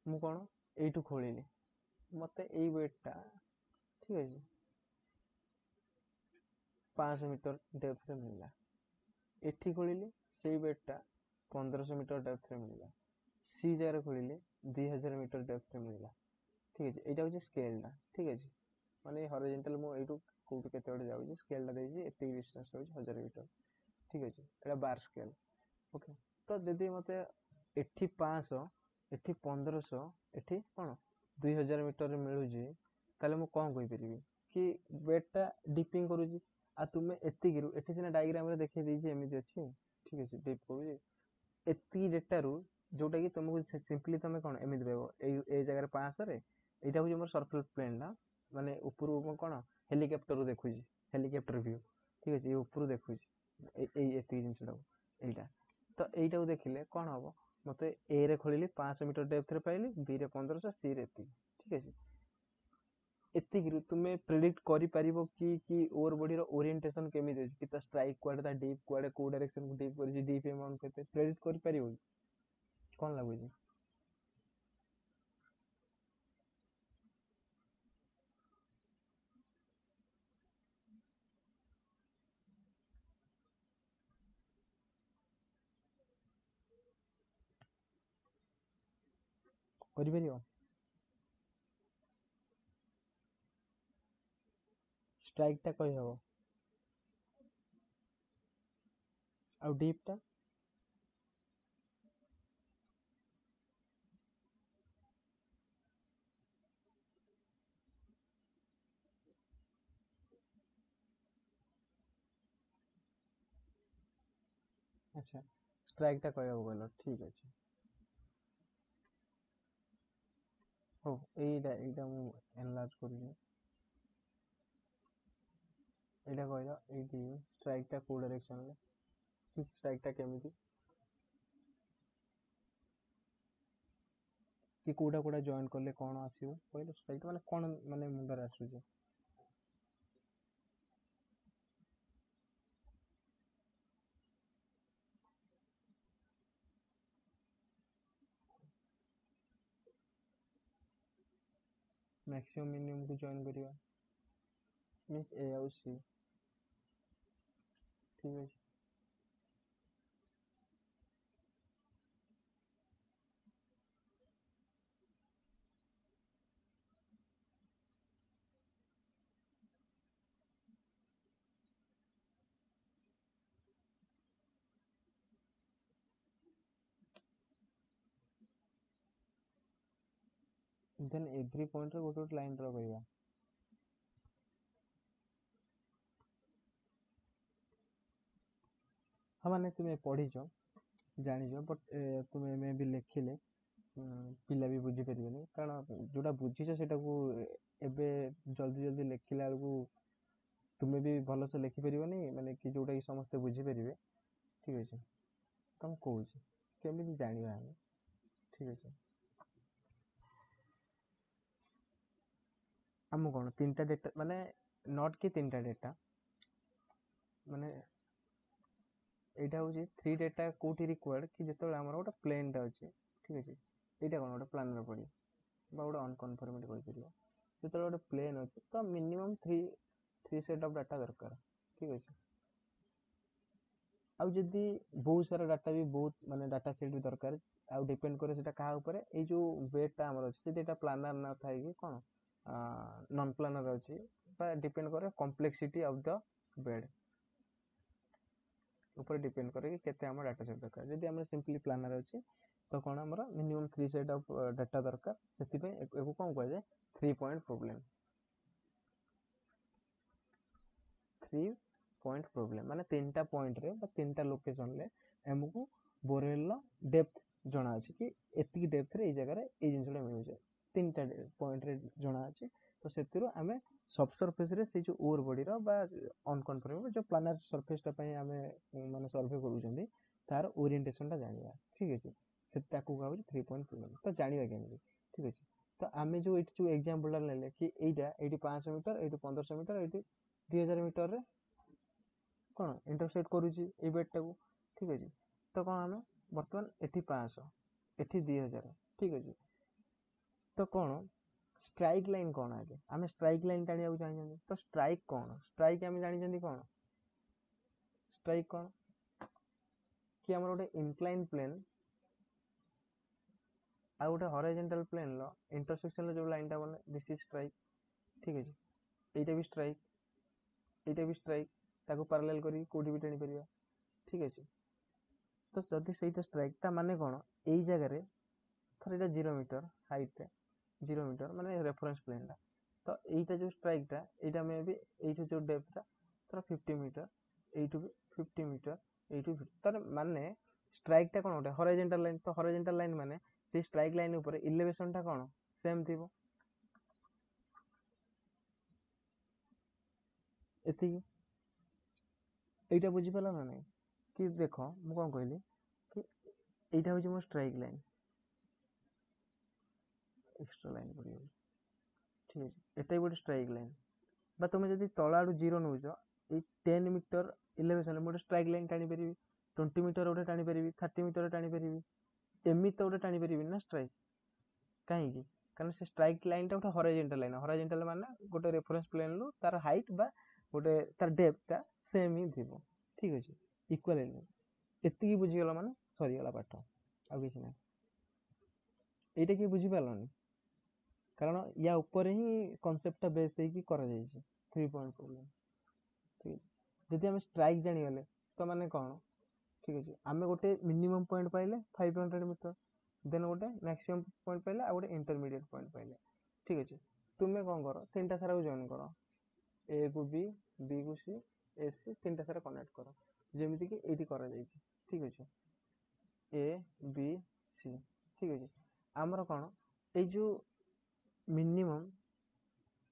ମୁଁ କଣ এইଠୁ ଖୋଳିଲି, ମତେ ଏଇ ବେଡଟା, ଠିକ ଅଛି, 500 ମିଟର ଡେପ୍ଥରେ ମିଳିଲା। ଏଠି ଖୋଳିଲି, ସେଇ ବେଡଟା 1500 ମିଟର ଡେପ୍ଥରେ ମିଳିଲା। ସି ଜାଗାରେ ଖୋଳିଲେ 2000 ମିଟର ଡେପ୍ଥରେ ମିଳିଲା, ଠିକ ଅଛି। এইଟା ହଉଛି ସ୍କେଲଟା, ଠିକ ଅଛି। ମାନେ ହରାଇଜଣ୍ଟାଲ ମୁଁ ଏଇଠୁ କୋଉଠୁ କେତେ ବାଟ ଯାଉଛି, ସ୍କେଲଟା ଦେଇଛି, ଏତିକି ଡିଷ୍ଟାନ୍ସ ରହୁଛି 1000 ମିଟର, ଠିକ ଅଛି। ଏଇଟା ବାର ସ୍କେଲ, ଓକେ। ତ ଯଦି ମତେ ଏଠି 500, ଏଠି 1500, ଏଠି କଣ 2000 ମିଟରରେ ମିଳୁଛି, ତାହେଲେ ମୁଁ କଣ କହିପାରିବି କି ବେଡଟା ଡିପିଂ କରୁଛି। ଆଉ ତୁମେ ଏତିକିରୁ, ଏଠି ସିନା ଡାଇଗ୍ରାମରେ ଦେଖେଇ ଦେଇଛି ଏମିତି ଅଛି, ଠିକ ଅଛି, ଡିପ୍ କରୁଛି, ଏତିକି ଡେଟାରୁ ଯୋଉଟା କି ତମକୁ ସିମ୍ପଲି ତମେ କଣ ଏମିତି ପାଇବ, ଏଇ ଜାଗାରେ 500ରେ, এইটা ହଉଛି ମୋର ସରଫେସ ପ୍ଲେନଟା, ମାନେ ଉପରୁ ମୁଁ କଣ ହେଲିକପ୍ଟରରୁ ଦେଖୁଛି, ହେଲିକପ୍ଟର ଭ୍ୟୁ, ଠିକ ଅଛି। ଏଇ ଉପରୁ ଦେଖୁଛି ଏଇ ଏତିକି ଜିନିଷଟାକୁ, ଏଇଟା। ତ এইଟାକୁ ଦେଖିଲେ କଣ ହବ, ମତେ ଏ ରେ ଖୋଳିଲି 500 ମିଟର ଡେପ୍ଥରେ ପାଇଲି, ବି ରେ 1500, ସି ରେ ଏତିକି, ଠିକ ଅଛି। ଏତିକିରୁ ତୁମେ ପ୍ରେଡିକ୍ଟ କରିପାରିବ କି ଓଭର ବଡିର ଓରିଏଣ୍ଟେସନ କେମିତି ଅଛି, କି ତା ଷ୍ଟ୍ରାଇକ କୁଆଡେ, ତା ଡିପ୍ କୁଆଡେ, କୋଉ ଡାଇରେକ୍ସନକୁ ଡିପ୍ କରିଛି, ଡିପ୍ ଆମାଉଣ୍ଟ କେତେ, ପ୍ରେଡିକ୍ଟ କରିପାରିବ କି? କଣ ଲାଗୁଛି? କରିପାରିବ? ଷ୍ଟ୍ରାଇକ୍ ଟା କହିହବ ଆଉ ଡିପ୍ ଟା ଆଚ୍ଛା ଷ୍ଟ୍ରାଇକ୍ ଟା କହିବାକୁ କହିଲ ଠିକ୍ ଅଛି ହଉ ଏଇଟା ମୁଁ ଏନଲାର୍ଜ କରୁଛି ଏଇଟା କହିଲ ଏଇଠି ଷ୍ଟ୍ରାଇକ୍ ଟା କୋଉ ଡାଇରେକ୍ସନରେ କି ଷ୍ଟ୍ରାଇକ୍ ଟା କେମିତି କି କୋଉଟା ଜଏନ୍ କଲେ କ'ଣ ଆସିବ କହିଲ ଷ୍ଟ୍ରାଇକ୍ ଟା ମାନେ କ'ଣ ମାନେ ମୁଣ୍ଡରେ ଆସୁଛି मैक्सिमम मिनिमम को जॉइन करिया मींस ए आउ सी ठीक है देन एवरी पॉइंट रे गोटे लाइन ड्रा करिया हाँ माने तुम्हें पढ़ी जानी बट तुम्हें मे भी लिखिले पिला भी बुझी पारे कारण जोटा बुझीच से एबे जल्दी जल्दी लिखला बेलू तुम्हें भी भलसे लिखिपर माने कि जोटा कि समस्ते बुझीपारे ठीक अच्छे तो कौन केमी जाना ठीक अच्छे आम कौन तीन टा डेटा माने नॉट कि तीन टा डेटा माने एटा हूँ थ्री डेटा कोठी रिक्वायर्ड कि जो आम गोटे प्लेन टा अच्छे ठीक अच्छे यहाँ कौन गोटे प्लानर पड़ी गोटे अनकनफर्मेट कही जो गोटे प्लेन अच्छे तो minimum three three set of data दरकार ठीक अच्छे आउ जदि बहुत सारा डाटा भी बहुत माने डाटा सेट भी दरकार आउ डिपेंड करे सेटा कहा ऊपर ए जो बेडटा हमर अछि जदि एटा प्लानर ना थाए कि कोन नॉन प्लानर अछि बा डिपेंड करे कॉम्प्लेक्सिटी ऑफ द बेड ऊपर डिपेंड करे कि केते हमर डाटा सेट दरकार जदि हमर सिंपली प्लानर अछि तो कोन हमर मिनिमम 3 सेट ऑफ डाटा दरकार सेति पे एको कोन कहै जे 3 पॉइंट प्रॉब्लम 3 पॉइंट प्रॉब्लम माने तीनटा पॉइंट रे बा तीनटा लोकेशन रे हमकु बोरेल लो डेप्थ जणा अछि कि एतिकी डेप्थ रे ए जगह रे ए जिंसटा मिलु छै तीनटा पॉइंट रे जणा अछि तो सेतिरो हमें सब सरफेस रे से जो ओर बॉडी रो बा अनकन्फर्मेबल जो प्लानर सरफेस टा पई हमें माने सर्वे करू जंदी तार ओरिएंटेशन टा जानिबा ठीक अछि सेटा को कहू 3 पॉइंट प्रॉब्लम तो जानिबा केमि ठीक अछि तो आमे जो एठी जो एग्जांपल टा लेले कि एटा एठी 500 मीटर एठी 1500 मीटर एठी 2000 मीटर रे कौन इंटरसेक्ट करूची ए बेडटा को ठीक अछि तो कौन हमें वर्तमान एठी 500 एठी 2000 ठीक अछि तो कौन स्ट्राइक लाइन कौन आगे आमे स्ट्राइक लाइन टाणिया चाहिए तो स्ट्राइक कौन स्ट्राइक आमे जानि जंदी कौन स्ट्राइक कौन कि हमर गोटे इंक्लाइन प्लेन आ गोटे हॉरिजॉन्टल प्लेन लो इंटरसेक्शन जो लाइन टा बने दिस इज स्ट्राइक ठीक अछि एटा भी स्ट्राइक एटा भी स्ट्राइक ताको पैरेलल करी कोठी भी टाणी परिया ठीक अछि तो जदि सेटा स्ट्राइक ता माने कोन एई जगह रे थर एटा 0 मीटर हाइट रे 0 मीटर माने रेफरेंस प्लेन टा तो एटा जो स्ट्राइक टा एटा मे भी एठो जो डेप्थ टा थर 50 मीटर एठो भी 50 मीटर एठो तर माने स्ट्राइक टा कोन होटे हॉरिजॉन्टल लाइन तो हॉरिजॉन्टल लाइन माने से स्ट्राइक लाइन ऊपर एलिवेशन टा कोन सेम थिबो एति एटा बुझी पाला ना नहीं कि देखो मु कोन कहली कि एटा हो मो स्ट्राइक लाइन एक्स्ट्रा लाइन पड़ी ठीक है एटा गोटे स्ट्राइक लाइन बा तुम जदि तला आडू 0 नउछ ए 10 मीटर एलिवेशन मोटे स्ट्राइक लाइन टाणी परिबी 20 मीटर गोटे टाणी परिबी 30 मीटर टाणी परिबी एमि तो गोटे टाणी परिबी ना स्ट्राइक काहे कि कारण से स्ट्राइक लाइन टा गोटे हॉरिजॉन्टल माने गोटे रेफरेंस प्लेन लो तार हाइट बा गोटे तार डेप्थ टा सेम ही थिबो ठीक अछि इक्वल एति बुझी गला माने सरी गला पाठ आ किछ नै এইটা কি বুঝি পারলনি কাରଣ ୟା ଉପରେ ହିଁ କନସେପ୍ଟଟା ବେସ୍ ହେଇକି କରାଯାଇଛି 3 ପଏଣ୍ଟ ପ୍ରୋବ୍ଲେମ ଠିକ ଅଛି ଯଦି ଆମେ ଷ୍ଟ୍ରାଇକ୍ ଜାଣିଗଲେ ତ ମାନେ କ'ଣ ଠିକ ଅଛି ଆମେ ଗୋଟେ ମିନିମମ୍ ପଏଣ୍ଟ ପାଇଲେ 500 ମିଟର ଦେନ୍ ଗୋଟେ ମ୍ୟାକ୍ସିମମ୍ ପଏଣ୍ଟ ପାଇଲେ ଆଉ ଗୋଟେ ଇଣ୍ଟରମିଡିଏଟ୍ ପଏଣ୍ଟ ପାଇଲେ ଠିକ ଅଛି ତୁମେ କ'ଣ କର ତିନିଟା ସାରାକୁ ଜଏନ୍ କର ଏ କୁ ବି ବି କୁ ସି ଏ ସି ତିନିଟା ସାରା କନେକ୍ଟ କର ଯେମିତି କି ଏଇଠି କରାଯାଇଛି ଠିକ ଅଛି ए बी सी ठीक अच्छे आमर कौन यू मिनिमम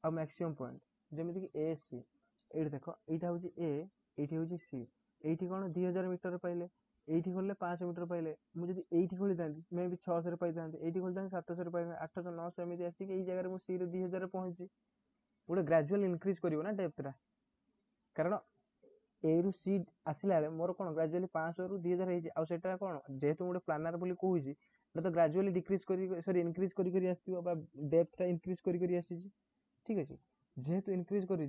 आ मैक्सिमम पॉइंट जमीक ए सी ये देख यहाँ हूँ ए ये हूँ सी ये कौन 2000 मीटर पाइले ये खोलिले 500 मीटर पाइले मुझे ये खोली था मे भी 600 पाई था ये खोली था 700 पाई 800 900 एमती आसिक ये जगह मुझे सी 2000 पहुंची गोटे ग्राजुअल इनक्रीज कर डेप्थटा कारण ए रु सी आसला मोर कौन ग्राजुअली 500 रु 2000 होता कौन जेहेतु गोटे प्लानर बोली कहूँ तो ग्राजुअली डिक्रीज कर सॉरी इनक्रीज करी आसथिबो डेप्थटा इनक्रीज करी आसी ठीक अच्छे जेहेतु इनक्रीज करी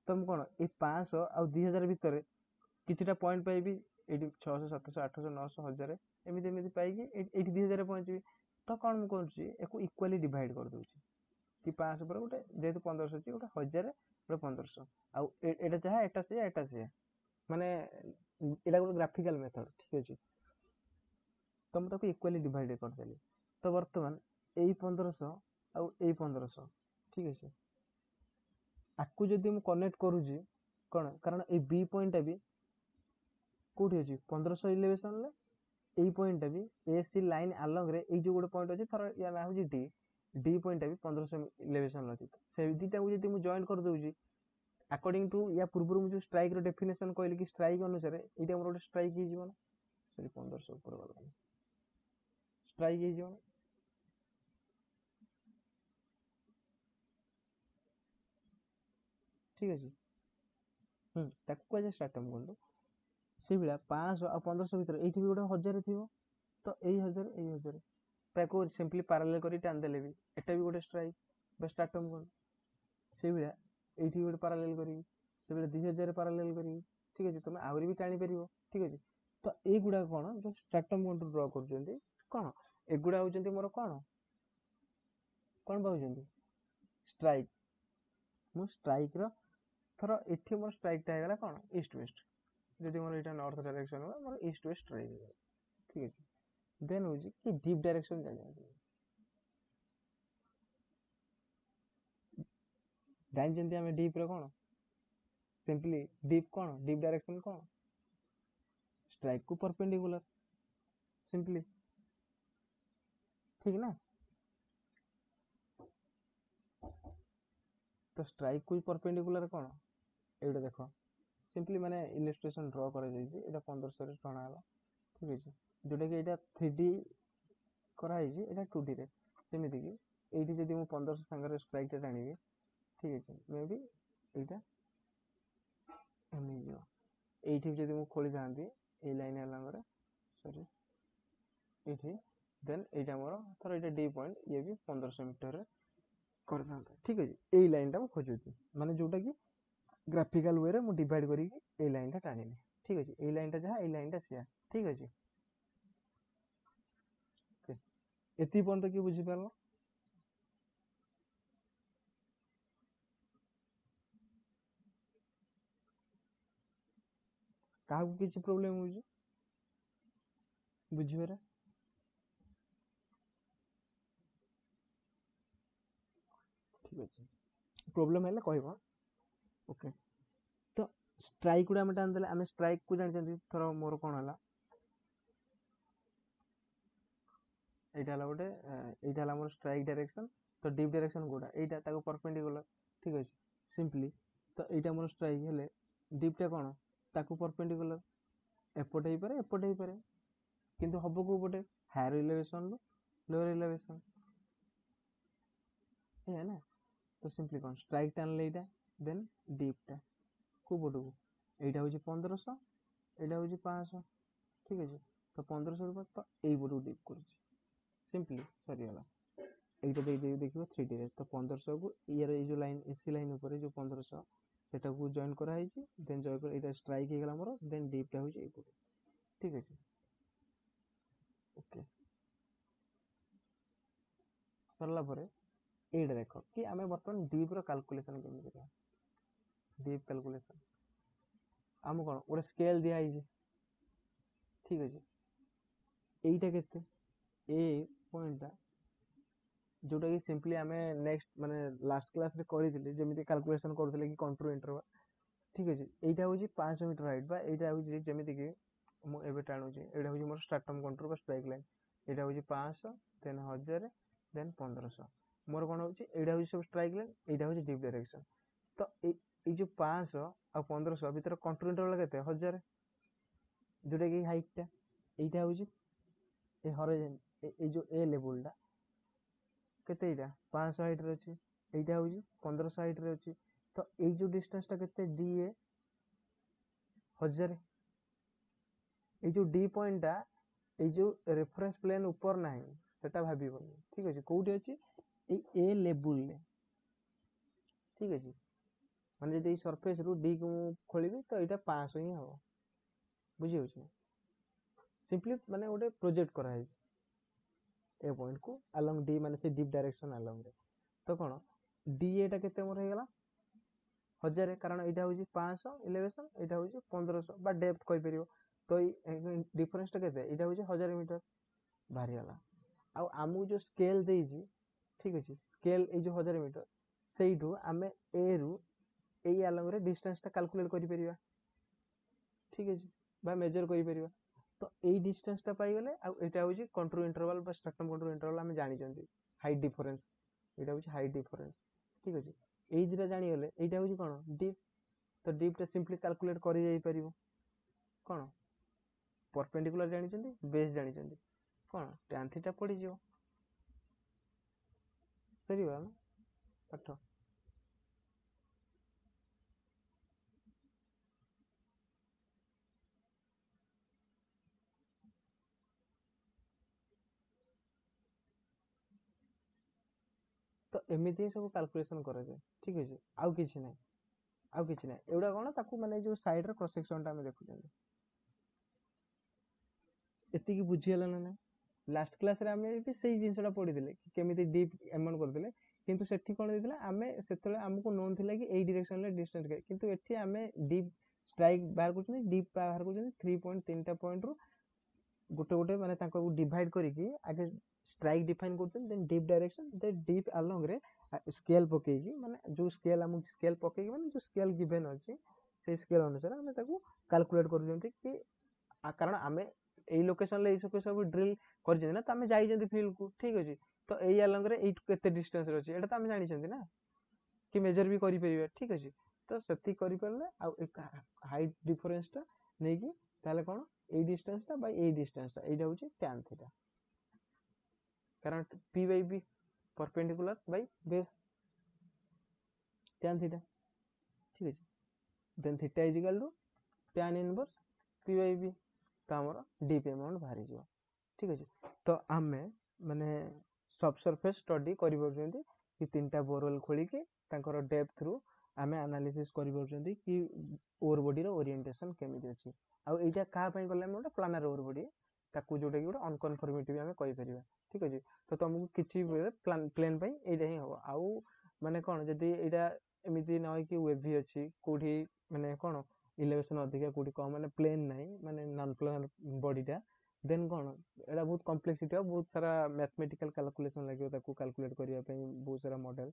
तुम कौन ये 500 आ 2000 भितर किछिटा पॉइंट पाइबी ये 600 700 800 900 1000 एमती एमती पाइकी ये 2000 पहुंची तो कौन मुझे इक्वाली डिवाइड कर दूसरी कि 500 पर गोटे जेहेतु 1500 अच्छी गोटे 1000 गोटे 1500 आउ एटा चाहे एटा से माने एटा गोटे ग्राफिकल मेथड ठीक अच्छे तो मुझे इक्वाली डिवाइड करदेली तो बर्तमान यही 1500 आउ 1500 ठीक अच्छे आपको जदि मुझे कनेक्ट करुँची कौन कारण ये बी पॉइंट भी कौटी अच्छी 1500 इलेवेशन यही पॉइंट भी ए सी लाइन आलंग रे जो गोटे पॉइंट अच्छे थर या ना हूँ डी डी पॉइंट भी 1500 इलेवेशन अच्छी से दुटा को जब जॉइन कर दूसरी अकॉर्डिंग टू या पूर्व मुझे स्ट्राइक रो डेफिनेशन कहली कि स्ट्राइक अनुसार ये मोर गोटे स्ट्राइक हो सॉरी 1500 ऊपर गला स्ट्राइक हो ठीक अच्छे कह स्टार्टअप कर से भाया 500 आ 1500 भितर ये भी गोटे 1000 थी तो यही 1000 ताको सिंपली पैरेलल करी टांदेले भी एटा भी गोटे स्ट्राइक बस स्टार्टअप कर से भाया ये गोटे पैरेलल करी से भाया 2000 पैरेलल करी ठीक अच्छे तुम आहरी भी टाणी पार ठीक अच्छे तो युवा कौन जो स्टार्टअप पॉइंट ड्र कर कौन एगुड़ा हूँ मोर कौन कौन पाँच स्ट्राइक मु स्ट्राइक थर एठी मोर स्ट्राइकटा होगा कौन ईस्ट वेस्ट जदि मोर यहाँ नॉर्थ डायरेक्शन हो मोर ईस्ट वेस्ट स्ट्राइक हो ठीक अच्छे देन हूँ कि डीप डायरेक्शन जानते आम डीप रे कौन सिंपली डीप कौन डीप डायरेक्शन कौन स्ट्राइक को परपेंडिकुलर सिंपली ठीक ना तो स्ट्राइक को परपेंडिकुलर कौन ये देख सिंपली माने इलस्ट्रेशन ड्र कर 1500 टणा ठीक अच्छे जोटा कि यहाँ 3D कराई 2D रे सेमती कि ये जब मुझे 1500 सांगे स्ट्राइक टाणी ठीक अच्छे मे भी यहाँ ये जब मुझे खोली था ये लाइन आलंग सॉरी ये देन यहाँ मोर थर ये डी पॉइंट ये भी 1500 मीटर कर ठीक अच्छे यही लाइन टा खोजुची माने जोटा कि ग्राफिकल वे रे मु डिवाइड करी लाइन टा टाणी ठीक अच्छे ये लाइन टा जहाँ ये लाइन टा सिया ठीक अच्छे एति पर्यंत कि बुझी पारल क्या किसी प्रोब्लेम हो बुझे ठीक अच्छे प्रोब्लेम है कह ओके तो स्ट्राइक गुड़ा आम टाणी आम स्ट्राइक को जानते थर मोर कौन है यहाँ गोटे यहाँ मोर स्ट्राइक डायरेक्शन तो डीप डायरेक्शन गोटा यहाँ परपेंडिकुलर ठीक अच्छे सिंपली तो यहाँ मोर स्ट्राइक हेले डीपटा कौन ताकू परपेंडिकुलर एपटे ही पारे एपटे ही पारे किंतु हम को पटे हायर इलेवेशन लोअर इलेवेशन है ना तो सिंपली कौन स्ट्राइक टाणले यहाँ देन डीपटा को पटू यहाँ हूँ 1500 यहाँ हूँ 500 ठीक अच्छे तो 1500 तो यही पटू डीप कर सिंपली सरीगला এইটা देखिए 3D रे तो 1500 को यार ये जो लाइन एसी लाइन ऊपर जो 1500 सेटा को जॉइन करा है देन जॉइन कर एटा स्ट्राइक हे गला मोर देन डीपटा हो जाई ठीक है ओके सरला परे एटा देखो कि आमे बर्तमान डीप रो कैलकुलेशन केमि करिया डीप कैलकुलेशन आम कोन ओरे स्केल दिया आइजे ठीक अछि एटा केते ए पॉइंट टा जोटा कि सिंपली आमे नेक्स्ट माने लास्ट क्लास रे करिथिले जेमिति कैलकुलेशन करथिले कि कंट्रोल इंटरवल ठीक अछि एटा होची 500 मीटर हाइट बा एटा होची जेमिति कि मो एबे टाणु छी एटा होची मोर स्टार्टम कंट्रोल बा स्ट्राइक लाइन एटा होची 500 देन 1000 देन 1500 मोर कोन होची एटा होची सब स्ट्राइक लाइन एटा होची डीप डायरेक्शन तो ए जो 500 आ 1500 भीतर कंट्रोल इंटरवल केते 1000 जोटा कि हाइट टा एटा होची ए हॉरिजॉन्टल ए जो ए लेवल टा केते एटा 500 हाइट रे अछि एटा होची 1500 हाइट रे अछि तो ए जो डिस्टेंस टा केते डी ए 1000 ए जो डी पॉइंट टा ए जो रेफरेंस प्लेन ऊपर नाही सेटा भाबिबो ठीक अछि कोउठी अछि ए लेवल ले ठीक अछि माने जदि सरफेस रु डी को खोलिबी तो एटा 500 ही हो बुझी होछि सिंपली माने ओटे प्रोजेक्ट करा है ए पॉइंट को अलोंग डी माने से डीप डायरेक्शन अलोंग रे तो कोन डी एटा केते मोर हे गला 1000 कारण एटा होची 500 एलिवेशन एटा होची 1500 बा डेप्थ कहि परियो तो डिफरेंस टा केते एटा होची 1000 मीटर बाहरी गला आ आमु जो स्केल देइजी ठीक अछि स्केल ए जो 1000 मीटर सेइठो आमे ए रु ए अलोंग रे डिस्टेंस टा कैलकुलेट करि परिबा ठीक अछि बा मेजर करि परिबा तो ए डिस्टेंस टा पाई गेले आ एटा होची कंट्रोल इंटरवल बा स्ट्रक्चर कंट्रोल इंटरवल हम जानि जंती हाइट डिफरेंस एटा होची हाइट डिफरेंस ठीक अछि एई दिरा जानि गेले एटा होची कोन डीप तो डीप टा सिंपली कैलकुलेट करि जाई परिबो कोन परपेंडिकुलर जानि जंती बेस जानि जंती कोन tan थीटा पड़ी जियो सही बा ना पाठ तो एमिति सब कैलकुलेशन करे जे ठीक अछि आउ किछि नै एउडा कोन ताकू माने जो साइड रे क्रॉस सेक्शन टा हम देखु जंती एति की बुझी हला ना लास्ट क्लास रे हमें भी सही जिंसटा पढी दिले कि केमिति डीप अमाउंट कर दिले किंतु सेठी कोन दिला हमें सेतले हमको नोन थिला कि एई डायरेक्शन ले डिस्टेंस के किंतु एठी हमें डीप स्ट्राइक बाहर करछनी डीप बाहर करछनी 3.3 टा पॉइंट रो गोटे गोटे माने ताको डिवाइड करी कि आगे स्ट्राइक डिफाइन करछन then dip direction then dip along रे स्केल पके कि माने जो स्केल हम स्केल पके कि माने जो स्केल गिवन अछि से स्केल अनुसार हमें ताको कैलकुलेट कर जंती कि कारण हमें एई लोकेशन ले सब ड्रिल कर जंती ना त हमें जाई जंती फील्ड को ठीक अछि तो एई अलोंग रे एई केते डिस्टेंस रे अछि एटा त हमें जानि जंती ना कि मेजर भी करि परिबा ठीक अछि तो सेति करि परले आ हाइट डिफरेंस टा नै कि ताले कोन एई डिस्टेंस टा बाय एई डिस्टेंस टा एटा होची tan थीटा कारण p by b perpendicular by base tan theta ठीक अछि then theta is equal to tan inverse p by b तो हमर डीप अमाउंट बाहरी जिवो ठीक अछि तो हमें माने सब सरफेस स्टडी करि परजंती कि तीनटा बोरवेल खोली के तांकर डेप्थ थ्रू हमें एनालिसिस करि परजंती कि ओर बॉडी रो ओरिएंटेशन केमिति अछि आ एटा का पय गले हम प्लानर ओर बॉडी ताकू जोटा कि गोटे अनकन्फर्मिटी भी हमें कहि परिबा ठीक अछि तो तुमको किछि प्लेन पय एटा ही हो आउ माने कोन जदी एटा एमिति न होय कि वेवी अछि कोठी माने कोन इलेवेशन अधिका कोठी कम माने प्लेन नाही माने नॉन प्लानर बॉडी टा देन कोन एटा बहुत कॉम्प्लेक्सिटी है बहुत सारा मैथमेटिकल कैलकुलेशन लागियो ताकू कैलकुलेट करिया पय बहुत सारा मॉडल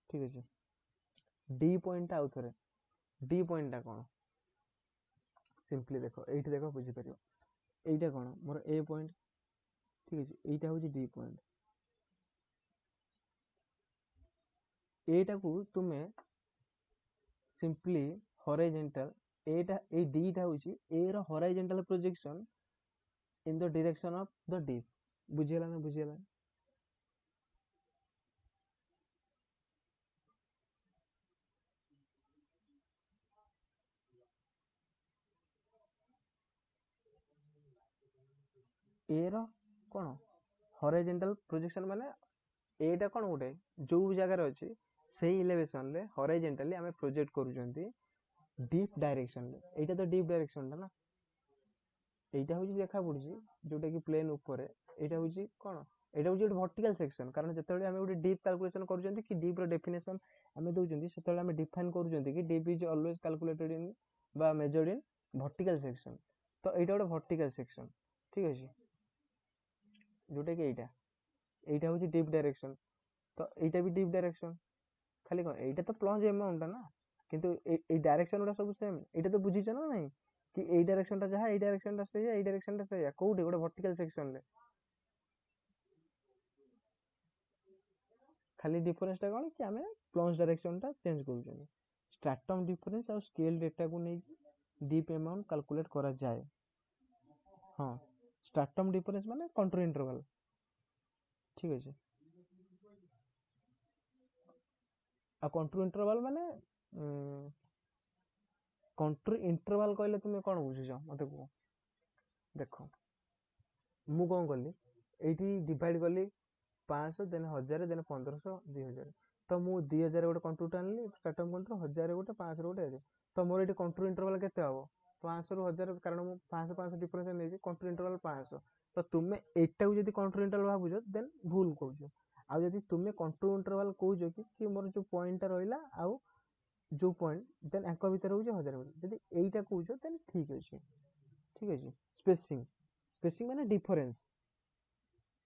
ठीक अछि डी पॉइंट आउ थरे डी पॉइंट टा कोन सिंपली देखो एठी देखो बुझी परियो एटा कोन मोर ए पॉइंट ठीक अछि एटा होची डी पॉइंट एटा को तुमे सिंपली हॉरिजॉन्टल एटा ए डी टा होची ए रो horizontal projection in the direction of the dip बुझियला ना बुझियला ए रो कोन हॉरिजॉन्टल प्रोजेक्शन माने एटा कोन गोटे जो जगह रे अछि सेही एलिवेशन ले हॉरिजॉन्टली हमें प्रोजेक्ट करू जंती डीप डायरेक्शन ले एटा तो डीप डायरेक्शन ता ना एटा होची देखा पड़ची जोटा कि प्लेन ऊपर एटा होची कोन एटा होची वर्टिकल सेक्शन कारण जेतेबेले आमे गोटे डीप कैलकुलेशन करूछंती कि डीप रो डेफिनेशन आमे दोउछंती सेतेबेले आमे डिफाइन करूछंती कि deep is always calculated in बा मेजर्ड इन वर्टिकल सेक्शन तो एटा गोटे वर्टिकल सेक्शन ठीक अछि जोटे कि एटा होची डीप डायरेक्शन तो एटा भी डीप डायरेक्शन खाली कोन एटा तो प्लंज अमाउंट ना किंतु ए डायरेक्शन गुडा सब सेम एटा तो बुझिछ ना नहीं कि ए डायरेक्शन ता जहा ए डायरेक्शन ता सेया ए डायरेक्शन ता सेया कोउटे गोटे वर्टिकल सेक्शन ले खाली डिफरेंस टा कोन कि आमे प्लंज डायरेक्शन टा चेंज करूछन स्ट्रैटम डिफरेंस और स्केल डेटा को नै डीप अमाउंट कैलकुलेट करा जाए हां स्ट्रैटम डिफरेंस माने कंट्रोल इंटरवल ठीक अछि आ कंट्रोल इंटरवल माने कंट्रोल इंटरवल कहले तुमे कोन बुझिछ मते को देखो मु कोन करली एठी डिवाइड करली 500 देन 1000 देन 1500 2000 तो मु 2000 गोटे कंट्रोल आनली स्ट्रैटम कंट्रोल 1000 गोटे 500 गोटे है तो मोर एठी कंट्रोल इंटरवल केते हबो 500 रु 1000 कारण मु 500 500 डिफरेंस नै जे कंट्रोल इंटरवल 500 तो तुमे एटा को जदी कंट्रोल इंटरवल भाबुजो देन भूल कहउजो आ जदी तुमे कंट्रोल इंटरवल कहउजो कि मोर जो पॉइंट रहइला आ जो पॉइंट देन एका भीतर होउजो 1000 जदी एटा कहउजो देन ठीक अछि स्पेसिंग स्पेसिंग माने डिफरेंस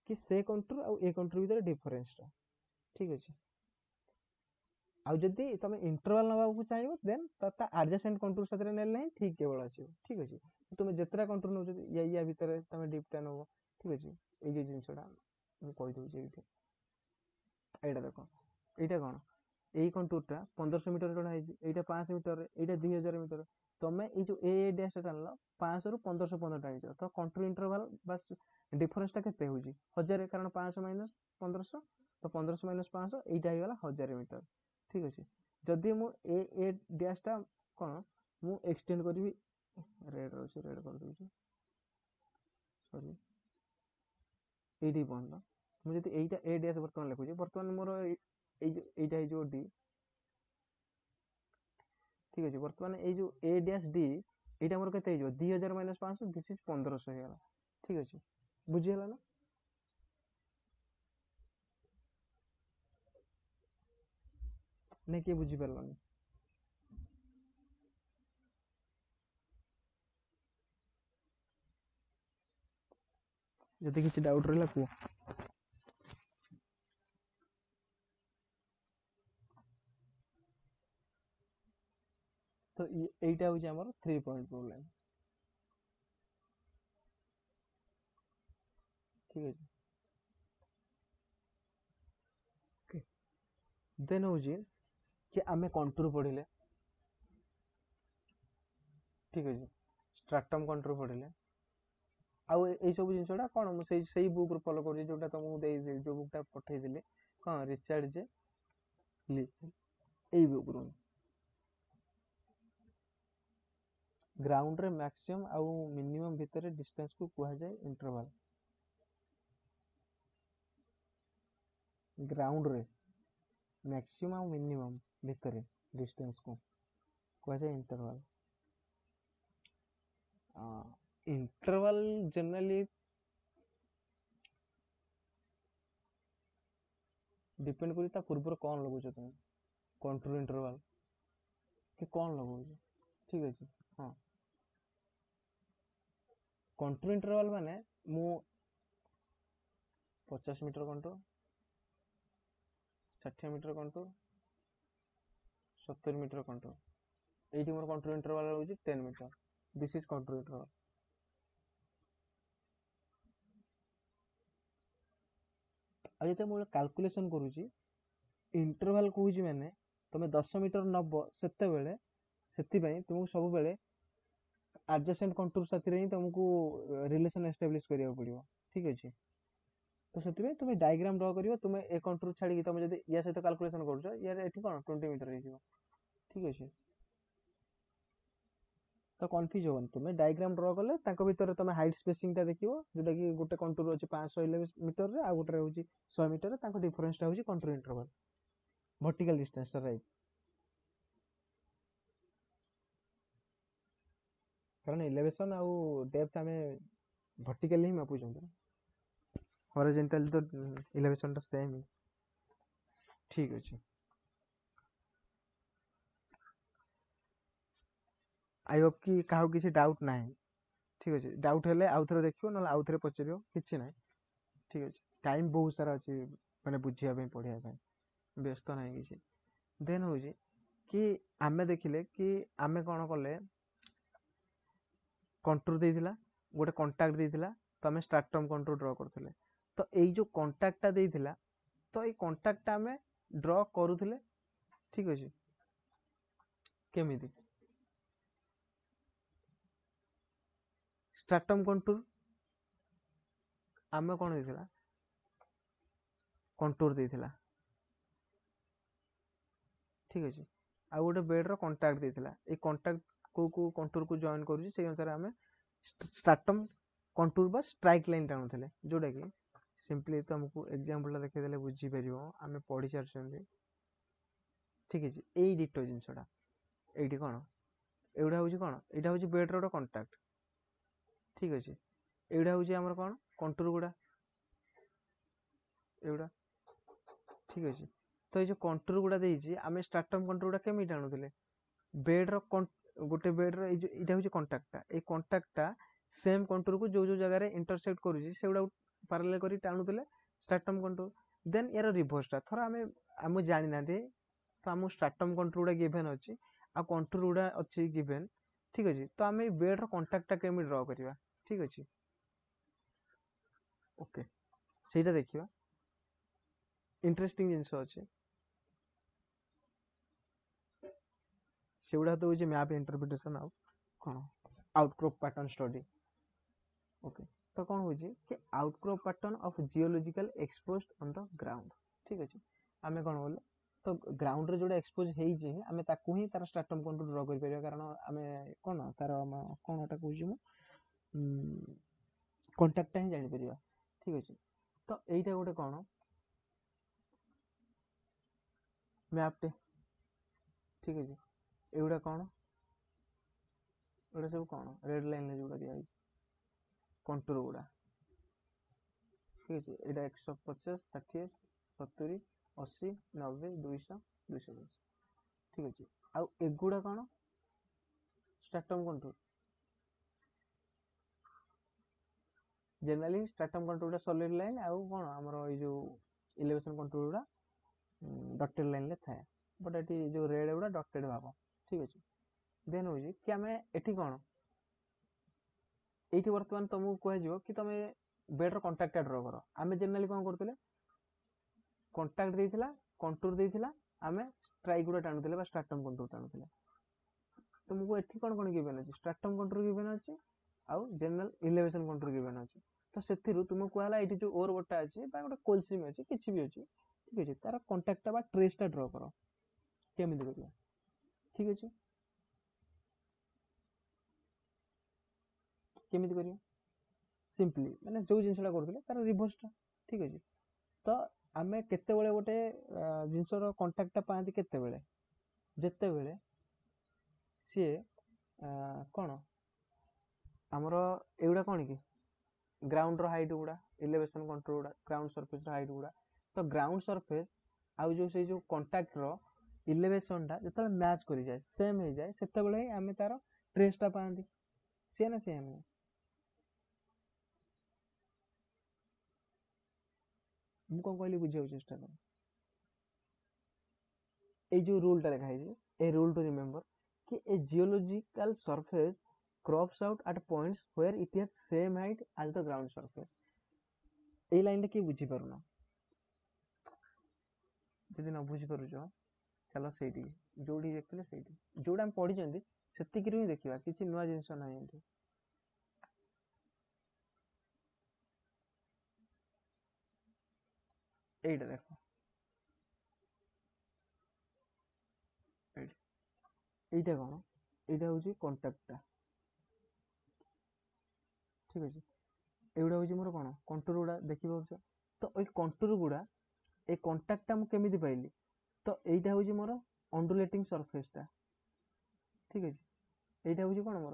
कि से कंट्रोल आ ए कंट्रोल भीतर डिफरेंस टा ठीक अछि आ जदी तमे इंटरवल नबा को चाहिबो देन ता एडजेसेंट कंट्रोल साथे नेल नै ठीक केवल अछि ठीक अछि तुमे जेतरा कंट्रोल न जदी या भीतर तमे डिप टा नबो ठीक अछि ए जे जिंसडा मु कहि दउ जे एठी एटा देखो एटा कोन ए कंट्रोल टा 1500 मीटर जोडा है एटा 500 मीटर एटा 2000 मीटर तमे ए जो ए डैश टा जानलो 500 रु 1500 15 टा हिजो तो कंट्रोल इंटरवल बस डिफरेंस टा केते होजी 1000 कारण 500 माइनस 1500 तो 1500 माइनस 500 एटा ही वाला 1000 मीटर ठीक अछि जदी मु ए डैश टा कोन मु एक्सटेंड करबी रेड रोचे रेड कर दउची सॉरी एडी बंद मु जदी एटा ए डैश वर्तमान लिखुची वर्तमान मोर एटा ही जो डी ठीक अछि वर्तमान ए जो ए डैश डी एटा मोर केते हिजो 2000 माइनस 500 दिस इज 1500 हेला ठीक अछि बुझी हला ना नै के बुझी परलनी जति किछि डाउट रहला को तो एटा होची हमर 3 पॉइंट प्रॉब्लम ठीक अछि ओके देन होची कि आमे कंटूर पढिले ठीक अछि स्ट्रैटम कंटूर पढिले आउ ए सब जिंसडा कोन मु सेही बुक रो फॉलो करी जोटा तुमको देई जो बुक टा पठै दिले हां रिचर्ड जे ली ए बुक रो ग्राउंड रे मैक्सिमम आउ मिनिमम भीतर डिस्टेंस को कुआ जाय इंटरवल ग्राउंड रे मैक्सिमम मिनिमम भीतर डिस्टेंस को कुआ जाय इंटरवल इंटरवल जनरली डिपेंड करी ता पूर्व कौन लगो तुम कंट्रोल इंटरवल कि कौन लगो ठीक अछि हां कंट्रोल इंटरवल माने मु 50 metre control 60 metre control 70 metre control एटी मोर कंट्रोल इंटरवल होची 10 metre this is control interval आ जते मु कैलकुलेशन करूची इंटरवल कहूची माने तमे 10 मीटर नब सेते बेले सेति पई तुमको सब बेले एडजेसेंट कंट्रोल साथी रे तुमको रिलेशन एस्टैब्लिश करिया पड़िबो ठीक अछि तो सेति पई तुमे डायग्राम ड्रा करियो तुमे ए कंट्रोल छाडी कि तुमे जदी या सहित कैलकुलेशन करछो यार एठी कोन 20 मीटर हे जिवो ठीक अछि तो कंफ्यूज होबन तुमे डायग्राम ड्रा करले ताको भीतर तुमे हाइट स्पेसिंग ता देखियो जोटा कि गोटे कंट्रोल अछि 511 मीटर रे आ गोटे होची 100 मीटर रे ताको डिफरेंस ता होची कंट्रोल इंटरवल वर्टिकल डिस्टेंस ता राइट कारण एलिवेशन आ डेप्थ हमें वर्टिकली ही मापु छन हॉरिजॉन्टल तो इलेवेशन टा सेम ही ठीक अछि आई होप कि काहू किसी डाउट ना ठीक अच्छे डाउट हेले आउ थे देखियो ना आउ थे पचार कि ना ठीक अच्छे टाइम बहुत सारा अच्छी मैंने बुझापी पढ़ाई व्यस्त ना कि देन हूँ कि आमे देखिले कि आमे कौन कले कंटूर देइथिला गोटे कांटेक्ट देइथिला तो आमे स्ट्रैक्टम कंटूर ड्रा करथिले तो एई जो कांटेक्टटा देइथिला तो एई कांटेक्टटा आमे ड्रा करूथिले ठीक अछि केमिति स्ट्रैक्टम कंटूर आमे कोन देइथिला कंटूर देइथिला ठीक अछि आ गोटे बेड रो कांटेक्ट देइथिला ए कांटेक्ट को कंटूर को जॉइन करूची से अनुसार आमे स्ट्रैक्टम कंटूर बा स्ट्राइक लाइन टाणुथिले जोटा कि सिंपली तो हमको एग्जांपल देखै देले बुझी परिबो आमे पढी चारछन्ती ठीक अछि एई डिटो जिंसडा एइटी कोन एउडा होची कोन एटा होची बेड रो कांटेक्ट ठीक अछि एउडा होची हमर कोन कंटूर गुडा एउडा ठीक अछि तो ये जो कंटूर गुडा देइची आमे स्ट्रैक्टम कंटूर गुडा केमि टाणुथिले बेड रो गोटे बेड रो एटा होची कांटेक्टटा ए कांटेक्टटा सेम कंटूर को जो जो जगह रे इंटरसेक्ट करूची सेउडा पैरेलल करी टाणुथिले स्ट्रैक्टम कंटूर देन यार रिवर्सटा थोड़ा आमे जानि नाथि तो आम स्ट्रैक्टम कंटूर गुडा गिवन अछि आ कंटूर गुडा अछि गिवन ठीक अछि तो आमे बेड रो कांटेक्टटा केमि ड्रा करिवा ठीक अछि ओके सेटा देखिवा इंटरेस्टिंग जिंस अछि सेउडा तो होची मैप इंटरप्रिटेशन आउ कोन आउटक्रॉप पैटर्न स्टडी ओके तो कौन होची कि outcrop pattern of geological exposed on the ground ठीक अछि आमे कोन बोले तो ग्राउंड रे जोडा एक्सपोज हेई जे आमे ताकू ही तार स्ट्रैक्टम कंटूर ड्रा करि परिया कारण आमे कोन तार कोन ओटा कहूची मु कांटेक्ट ही जानि परिया ठीक अछि तो एइटा गोटे कोन मैप टे ठीक अछि एउडा कोन एउडा सब कोन रेड लाइन ले जोडा दिया कंटूर गुडा ठीक अछि एटा 150 60 70 80 90 200 210 ठीक अछि आ एगुडा कोन स्ट्रैक्टम कंटूर जनरली स्ट्रैक्टम कंटूर सॉलिड लाइन आ कोन हमरो ए जो इलेवेशन कंटूर गुडा डॉटेड लाइन ले थाए बट एटी जो रेड गुडा डॉटेड भाबो ठीक अछि देन होजी कि हमें एटी कोन एटी वर्तमान तुमको कह जिवो कि तमे बेड रो कांटेक्ट ड्रा करो आमे जनरली कोन करथिले कांटेक्ट देइथिला कंटूर देइथिला आमे स्ट्राइक गुडा टाणुथिले बा स्ट्रैक्टम कंटूर टाणुथिले तुमको एठी कोन गिवन अछि स्ट्रैक्टम कंटूर गिवन अछि आउ जनरल इलेवेशन कंटूर गिवन अछि तो सेथिरु तुमको कहला एठी जो और गोटा अछि बा गोटा कोलसीम अछि किछि भी अछि ठीक अछि तार कांटेक्ट बा ट्रेस टा ड्रा करो केमिति करिया ठीक अछि केमिति करिया सिंपली माने जो जिंसडा करथिले तार रिवर्स टा ठीक अछि तो आमे केते बेले गोटे जिंस रो कांटेक्ट टा पांती केते बेले जेते बेले सी कोन हमरो एउडा कोन कि ग्राउंड रो हाइट गुडा इलेवेशन कंटूर गुडा ग्राउंड सरफेस रो हाइट गुडा तो ग्राउंड सरफेस आउ जो से जो कांटेक्ट रो इलेवेशन टा जते मैच करि जाय सेम हे जाय सेते बेले आमे तार ट्रेस टा पांती से ना सेम मु कोन कहली बुझियो चेष्टा कर ए जो रूल टा लिखा है ए रूल टू रिमेंबर कि ए geological surface crops out at points where it has same height as the ground surface এই লাইনটা কি বুঝি পারুনা যদি না বুঝি পারুছো চলো সেইটি जोड़ी देखले ସେଇটি जोड़ा हम पढ़ी चंदी सेतिकी हि देखिबा किछि नया जिंस नाही एंती এইটা দেখো এইটা কোন এইটা হচ্ছে কন্টাক্টটা ঠিক আছে এগুলা হচ্ছে মোর কোন কন্ট্রোল গুলা দেখি পাচ্ছ তো ওই কন্ট্রোল গুলা এই কন্টাক্টটা মু কেমিতি পাইলি তো এইটা হচ্ছে মোর অন্ডুলেটিং সারফেসটা ঠিক আছে এইটা হচ্ছে কোন মোর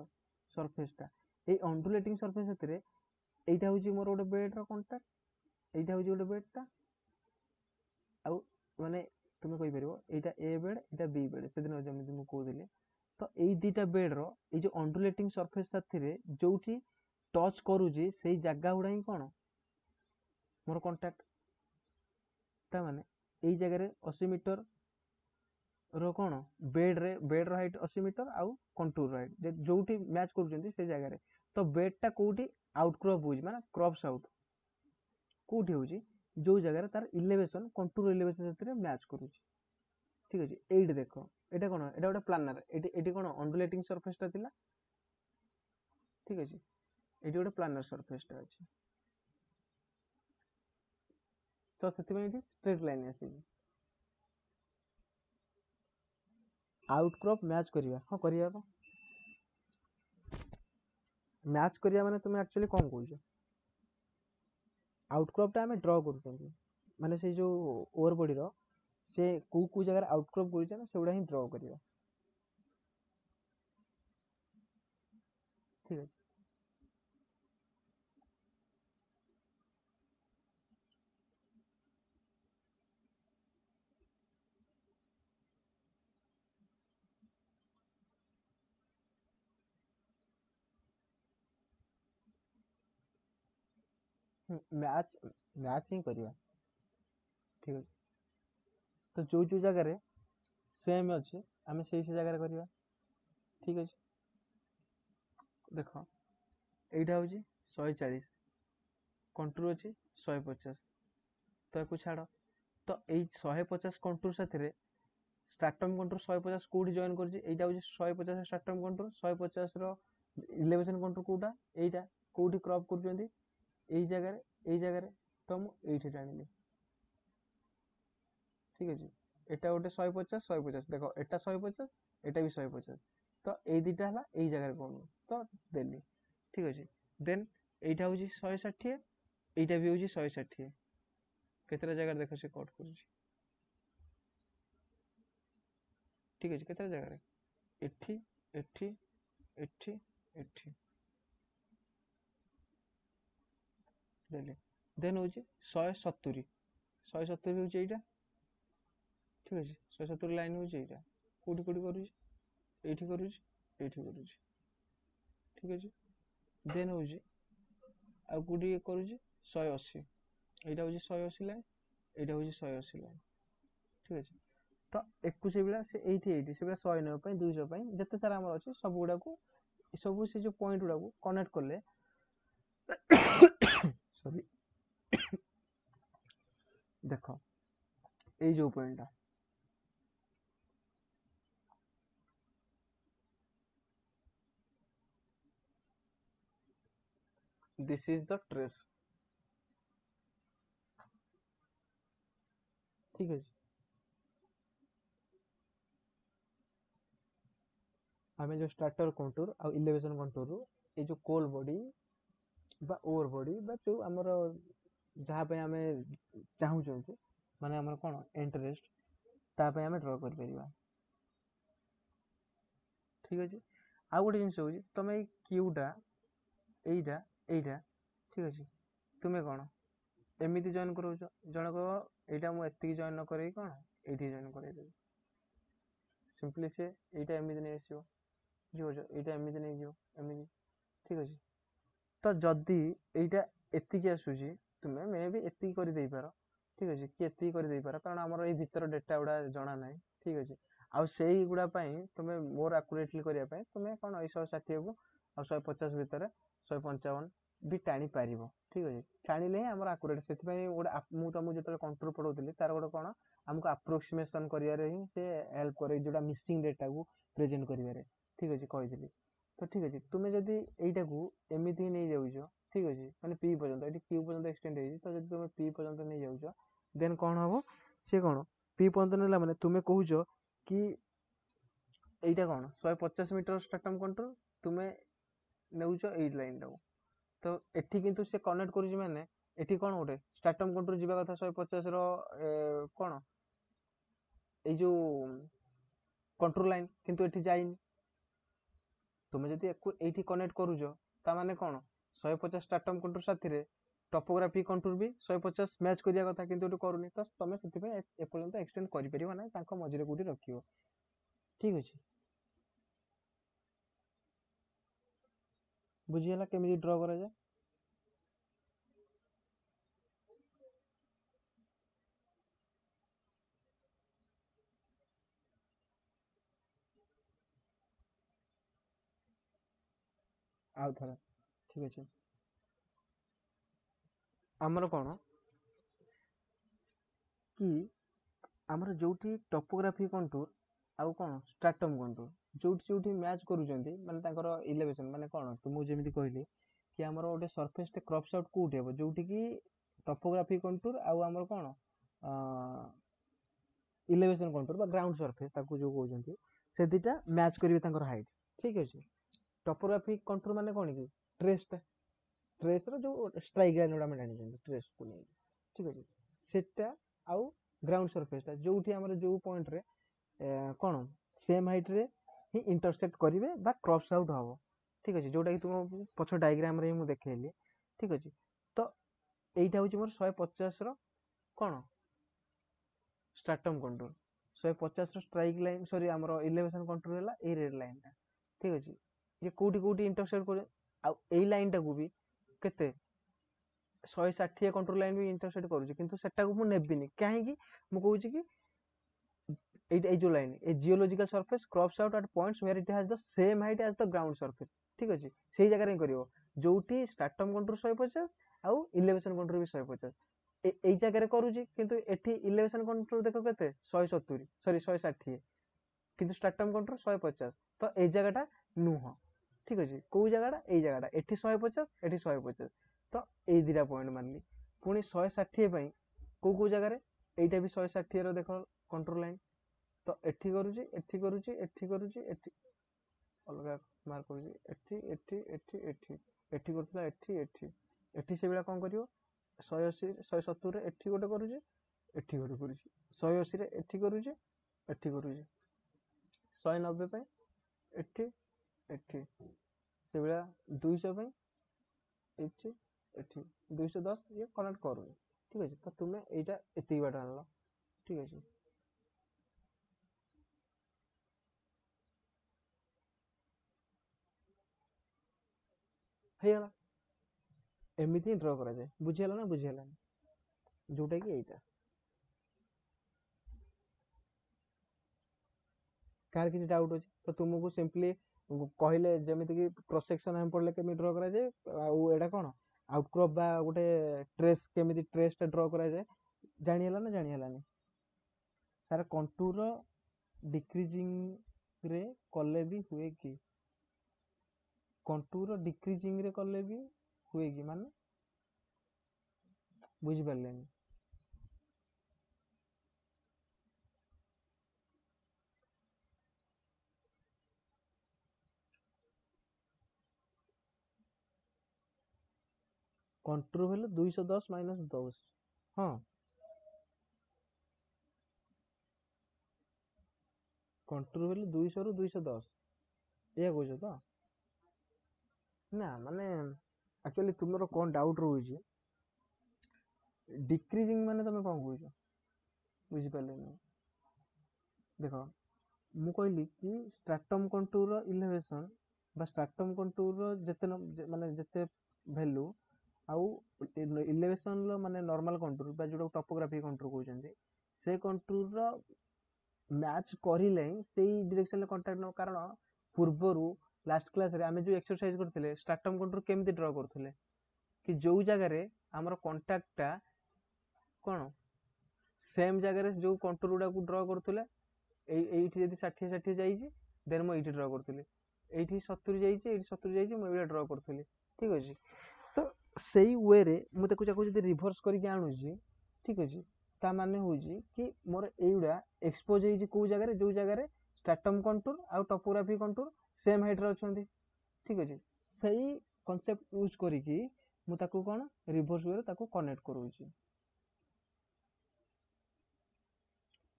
সারফেসটা এই অন্ডুলেটিং সারফেস ভিতরে এইটা হচ্ছে মোর গোটে বেড র কন্টাক্ট এইটা হচ্ছে গোटे বেডटा ଆଉ ମାନେ তুমি କହିପାରିବ ଏଇଟା ଏ ବେଡ୍ ଏଇଟା ବି ବେଡ୍ ସେଦିନ ଯେମିତି ମୁଁ କହୁଥିଲି ତ ଏଇ ଦିଟା ବେଡ୍ ର ଏଇ ଯୋଉ ଅଣ୍ଡୁଲେଟିଂ ସରଫେସ୍ ସାଥିରେ ଯୋଉଠି ଟଚ୍ କରୁଛି ସେଇ ଜାଗା ଗୁଡା ହିଁ କଣ ମୋର କଣ୍ଟାକ୍ଟ ତା ମାନେ ଏଇ ଜାଗାରେ 80 ମିଟର ର କଣ ବେଡ୍ ର ହାଇଟ୍ 80 ମିଟର ଆଉ କଣ୍ଟୁର ର ହାଇଟ୍ ଯୋଉଠି ମ୍ୟାଚ୍ କରୁଛନ୍ତି ସେଇ ଜାଗାରେ ତ ବେଡ୍ ଟା କୋଉଠି ଆଉଟ୍ କ୍ରପ୍ ହଉଛି ମାନେ କ୍ରପ୍ସ ଆଉଟ୍ କୋଉଠି ହଉଛି ଯୋଉ ଜାଗାରେ ତାର ଇଲେଭେସନ କଣ୍ଟୁର ଇଲେଭେସନ ସାଥିରେ ମ୍ୟାଚ୍ କରୁଛି ঠিক আছে এইটা দেখো এটা কোন এটা ଗୋଟେ ପ୍ଲାନାର ଏଠି କଣ ଅଣ୍ଡୁଲେଟିଂ ସରଫେସ୍ ଟା ଥିଲା ঠিক ଅଛି ଏଠି ଗୋଟେ ପ୍ଲାନାର ସରଫେସ୍ ଟା ଅଛି ତ ସେଥିପାଇଁ ଏଠି ଷ୍ଟ୍ରେଟ୍ ଲାଇନ୍ ଆସିଛି ଆଉଟ୍ କ୍ରପ୍ ମ୍ୟାଚ୍ କରିବା ହଁ କରିବା ତ ମ୍ୟାଚ୍ କରିବା ମାନେ ତୁମେ ଆକ୍ଚୁଆଲି କଣ କହୁଛ ଆଉଟ୍ କ୍ରପ୍ ଟା ଆମେ ଡ୍ର କରୁଛନ୍ତି ମାନେ ସେଇ ଯୋଉ ଓଭର ବଡିର ସେ କୋଉ ଜାଗାରେ ଆଉଟ୍ କ୍ରପ୍ କରୁଛେ ନା ସେଗୁଡା ହିଁ ଡ୍ର କରିବା ঠিক আছে ମ୍ୟାଚ୍ ହିଁ କରିବା ଠିକ ଅଛି ତ ଯୋଉ ଜାଗାରେ ସେମ୍ ଅଛି ଆମେ ସେଇ ଜାଗାରେ କରିବା ଠିକ ଅଛି ଦେଖ এইটা হচ্ছে 140 কন্ট্রোল ଅଛି 150 তো ୟାକୁ ଛାଡ଼ ତ ଏଇ 150 କଣ୍ଟୁର ସାଥିରେ ଷ୍ଟାର୍ଟମ କଣ୍ଟୁର 150 କୋଉଠି ଜଏନ୍ କରୁଛି ଏଇଟା ହଉଛି 150 ଷ୍ଟାର୍ଟମ କଣ୍ଟୁର 150 ର ଇଲେଭେସନ କଣ୍ଟୁର କୋଉଟା ଏଇଟା କୋଉଠି କ୍ରପ୍ କରୁଛନ୍ତି ଏଇ ଜାଗାରେ ତ ମୁଁ ଏଇଠି ଟାଣିଲି ঠিক ଅଛି এটা ଗୋଟେ 150 150 ଦେଖ এটা 150 এটা ବି 150 ତ ଏଇ ଦିଟା ହେଲା ଏଇ ଜାଗାରେ କଣ ତ ଦେଲି ঠিক ଅଛି ଦେନ୍ এইটা ହଉଛି 160 এইটা ବି ହଉଛି 160 କେତେଟା ଜାଗାରେ ଦେଖ ସେ କଟ୍ କରୁଛି ঠিক ଅଛି କେତେଟା ଜାଗାରେ ଏଠି ଏଠି ଏଠି ଏଠି ଦେଲି ଦେନ୍ ହଉଛି 170 170 ହଉଛି ଏଇଟା ঠিক ଅଛି 170 ଲାଇନ୍ ହଉଛି ଏଇଟା କୋଉଠି କରୁଛି ଏଇଠି କରୁଛି ঠিক ଅଛି ଦେନ୍ ହଉଛି ଆଉ କୋଉଠି କରୁଛି 180 এইটা হচ্ছে 180 লাইন এইটা হচ্ছে 180 লাইন ঠিক আছে ତ 21 ଭଳିଆ ସେ ଏଇଠି ସେଗୁଡ଼ା 190 ପାଇଁ 200 ପାଇଁ ଯେତେ ସାରା ଆମର ଅଛି ସବୁ ଗୁଡାକୁ ସବୁ ସେ ଯୋଉ ପଏଣ୍ଟ ଗୁଡାକୁ କନେକ୍ଟ କଲେ ସରି ଦେଖ ଏଇ ଯୋଉ ପଏଣ୍ଟଟା this is the trace ঠিক আছে ଆମେ ଯୋଉ ଷ୍ଟାର୍ଟର କଣ୍ଟୁର ଆଉ ଇଲେଭେସନ କଣ୍ଟୁରରୁ ଏଇ ଯୋଉ କୋଲ ବଡି ବା ଓଭର ବଡି ବା ଯୋଉ ଆମର ଯାହା ପାଇଁ ଆମେ ଚାହୁଁଛନ୍ତି ମାନେ ଆମର କଣ ଇଣ୍ଟରେଷ୍ଟ ତା ପାଇଁ ଆମେ ଡ୍ର କରିପାରିବା ଠିକ ଅଛି ଆଉ ଗୋଟେ ଜିନିଷ ହଉଛି ତମେ ଏଇ କ୍ୟୁଟା ଏଇଟା ଠିକ ଅଛି ତୁମେ କଣ ଏମିତି ଜଏନ୍ କରୁଛ ଜଣେ କହିବ ଏଇଟା ମୁଁ ଏତିକି ଜଏନ୍ ନ କରେଇ କଣ ଏଇଠି ଜଏନ୍ କରେଇଦେବି ସିମ୍ପଲି ସେ ଏଇଟା ଏମିତି ନେଇ ଆସିବ ବୁଝିପାରୁଛ ଏଇଟା ଏମିତି ନେଇଯିବ ଏମିତି ଠିକ ଅଛି ତ ଯଦି ଏଇଟା ଏତିକି ଆସୁଛି ତୁମେ ମେ ବି ଏତିକି କରିଦେଇପାର ଠିକ ଅଛି କି ଏତିକି କରିଦେଇପାର କାରଣ ଆମର ଏଇ ଭିତର ଡେଟା ଗୁଡା ଜଣା ନାହିଁ ଠିକ ଅଛି ଆଉ ସେଇଗୁଡା ପାଇଁ ତୁମେ ମୋର ଆକୁରେଟଲି କରିବା ପାଇଁ ତୁମେ କଣ ଏଇ 160 କୁ ଆଉ 150 ଭିତରେ 155 ବି ଟାଣି ପାରିବ ଠିକ ଅଛି ଟାଣିଲେ ହିଁ ଆମର ଆକୁରେଟ ସେଥିପାଇଁ ଗୋଟେ ମୁଁ ତମକୁ ଯେତେବେଳେ କଣ୍ଟ୍ରୋଲ ପଢଉଥିଲି ତାର ଗୋଟେ କଣ ଆମକୁ ଆପ୍ରୋକ୍ସିମେସନ କରିବାରେ ହିଁ ସେ ହେଲ୍ପ କରେ ଯୋଉଟା ମିସିଂ ଡେଟାକୁ ପ୍ରେଜେଣ୍ଟ କରିବାରେ ଠିକ ଅଛି କହିଥିଲି ତ ଠିକ ଅଛି ତୁମେ ଯଦି ଏଇଟାକୁ ଏମିତି ହିଁ ନେଇଯାଉଛ ଠିକ ଅଛି ମାନେ ପି ପର୍ଯ୍ୟନ୍ତ ଏଠି କ୍ୟୁ ପର୍ଯ୍ୟନ୍ତ ଏକ୍ସଟେଣ୍ଡ ହେଇଛି ତ ଯଦି ତୁମେ ପି ପର୍ଯ୍ୟନ୍ତ ନେଇଯାଉଛ ଦେନ୍ କଣ ହବ ସେ କଣ ପି ପର୍ଯ୍ୟନ୍ତ ନେଲା ମାନେ ତୁମେ କହୁଛ କି এইটা କଣ 150 ମିଟର ଷ୍ଟାର୍ଟମ କଣ୍ଟ୍ରୋଲ ତୁମେ ନେଉଛ ଏଇ ଲାଇନ ଟାକୁ ତ ଏଠି କିନ୍ତୁ ସେ କନେକ୍ଟ କରୁଛି ମାନେ ଏଠି କଣ ଗୋଟେ ଷ୍ଟାର୍ଟମ କଣ୍ଟ୍ରୋଲ ଯିବା କଥା 150 ର କଣ ଏଇ ଯୋଉ କଣ୍ଟ୍ରୋଲ ଲାଇନ କିନ୍ତୁ ଏଠି ଯାଇନି ତୁମେ ଯଦି ଏଇଠି କନେକ୍ଟ କରୁଛ ତା ମାନେ କଣ 150 ଷ୍ଟାର୍ଟମ କଣ୍ଟ୍ରୋଲ ସାଥିରେ टपोग्राफी कंटूर भी 150 मैच करिया कथा किंतु एटू करूनी तो तमे सेति पे एपर्यंत एक्सटेंड करि परिबा ना तांको मझिरे कोठी रखियो ठीक अछि बुझियला केमिति ड्रा करा जाय आउ थरा ठीक अछि हमर कोन कि हमर जोठी टोपोग्राफी कंटूर आउ कोन स्ट्रैटम कंटूर जोठी जोठी मैच करूचंती माने तांकर इलेवेशन माने कोन तुमु जेमिति कहली कि हमर ओटे सरफेस टे क्रॉप्स आउट कोठी हेबो जोठी कि टोपोग्राफी कंटूर आउ हमर कोन इलेवेशन कंटूर बा ग्राउंड सरफेस ताकू जो कहउचंती से दिटा मैच करिवे तांकर हाइट ठीक अछि टोपोग्राफी कंटूर माने कोन कि ट्रेस रो जो स्ट्राइक लाइन उडा माने जानि ट्रेस को नै ठीक अछि सेटा आउ ग्राउंड सरफेस ता जोठी हमर जो पॉइंट रे कोन सेम हाइट रे ही इंटरसेक्ट करिवे बा क्रॉस आउट हबो ठीक अछि जोटा कि तुम पछ डायग्राम रे मु देखेली ठीक अछि तो एइटा होची मोर 150 रो कोन स्ट्रैटम कंटूर 150 रो स्ट्राइक लाइन सॉरी हमर इलेवेशन कंटूर हला ए रेड लाइन ता ठीक अछि ये कोठी कोठी इंटरसेक्ट करे आ एई लाइन टा को भी केते 160 कंट्रोल लाइन भी इंटरसेक्ट करूची किंतु सेटा को मु नेबिनी काहे कि मु कहूची कि ए जो लाइन ए geological surface crops out at points where it has the same height as the ground surface ठीक अछि सेही जगह रे करियो जोठी स्ट्रैटम कंट्रोल 150 आउ इलेवेशन कंट्रोल भी 150 एई जगह रे करूची किंतु एठी इलेवेशन कंट्रोल देखो केते 170 सॉरी 160 किंतु स्ट्रैटम कंट्रोल 150 तो ए जगहटा नुह ठीक अछि को जगहटा एई जगहटा एठी 150 एठी 150 तो एई दिरा पॉइंट मानली पुनी 160 पई को जगह रे एइटा भी 160 रो देखो कंट्रोल लाइन तो एठी करूची एठी अलगा मार्क करूची एठी करथला एठी से बेला कोन करियो 180 170 रे एठी गोटे करूची एठी गोटे करूची 180 रे एठी करूची 190 पे एठी से बेला 200 पे एठी 210 ये कनेक्ट करू ठीक अछि तो तुमे एटा एती बाटा आनलो ठीक अछि हेला एमिति ड्रा करा जाय बुझियला ना बुझियला जोटा कि एटा कार किसी डाउट अछि तो तुमको सिंपली कहले जेमिति कि क्रॉस सेक्शन हम पड़ले केमि ड्रा करा जाय आ एटा कोन आउटक्रॉप बा गोटे ट्रेस केमिति ट्रेस टा ड्रा करा जाय जानि हला ना जानि हलानी सारा कंटूर डिक्रीजिंग रे कले भी हुए कि कंटूर डिक्रीजिंग रे कले भी हुए कि माने बुझि परलेनी कंटूर भेले 210 माइनस 10 हां कंटूर भेले 200 रु 210 ये कहजो तो ना माने एक्चुअली तुमरो कोन डाउट रहउची डिक्रीजिंग माने तमे कोन कहजो बुझि परलेनी देखो मु कहली कि स्ट्रैटम कंटूर इलेवेशन बा स्ट्रैटम कंटूर जते माने जते वैल्यू आउ इलेवेशन लो माने नॉर्मल कंटूर बा जोटा टोपोग्राफी कंटूर कहउचंदी से कंटूर रो मैच करिले सेही डायरेक्शन ले कांटेक्ट न कारण पूर्वरु लास्ट क्लास रे हमें जो एक्सरसाइज करथिले स्ट्रैटम कंटूर केमिति ड्रा करथिले कि जो जगह रे हमर कांटेक्ट टा कोन सेम जगह रे जो कंटूर उडा को ड्रा करथिले एठी यदि 60 60 जाईची देन मो एठी ड्रा करथिले एठी 70 जाईची एठी 70 जाईची मो एटा ड्रा करथिले ठीक अछि तो सेही वे रे मु देखु जाको जदि रिवर्स करि के आनुची ठीक अछि ता माने होजी कि मोर एउडा एक्सपोज होईची को जगह रे जो जगह रे स्ट्रैटम कंटूर आ टोपोग्राफी कंटूर सेम हाइट रे अछंती ठीक अछि सही कांसेप्ट यूज करी कि मु ताको कोन रिवर्स वे रे ताको कनेक्ट करूची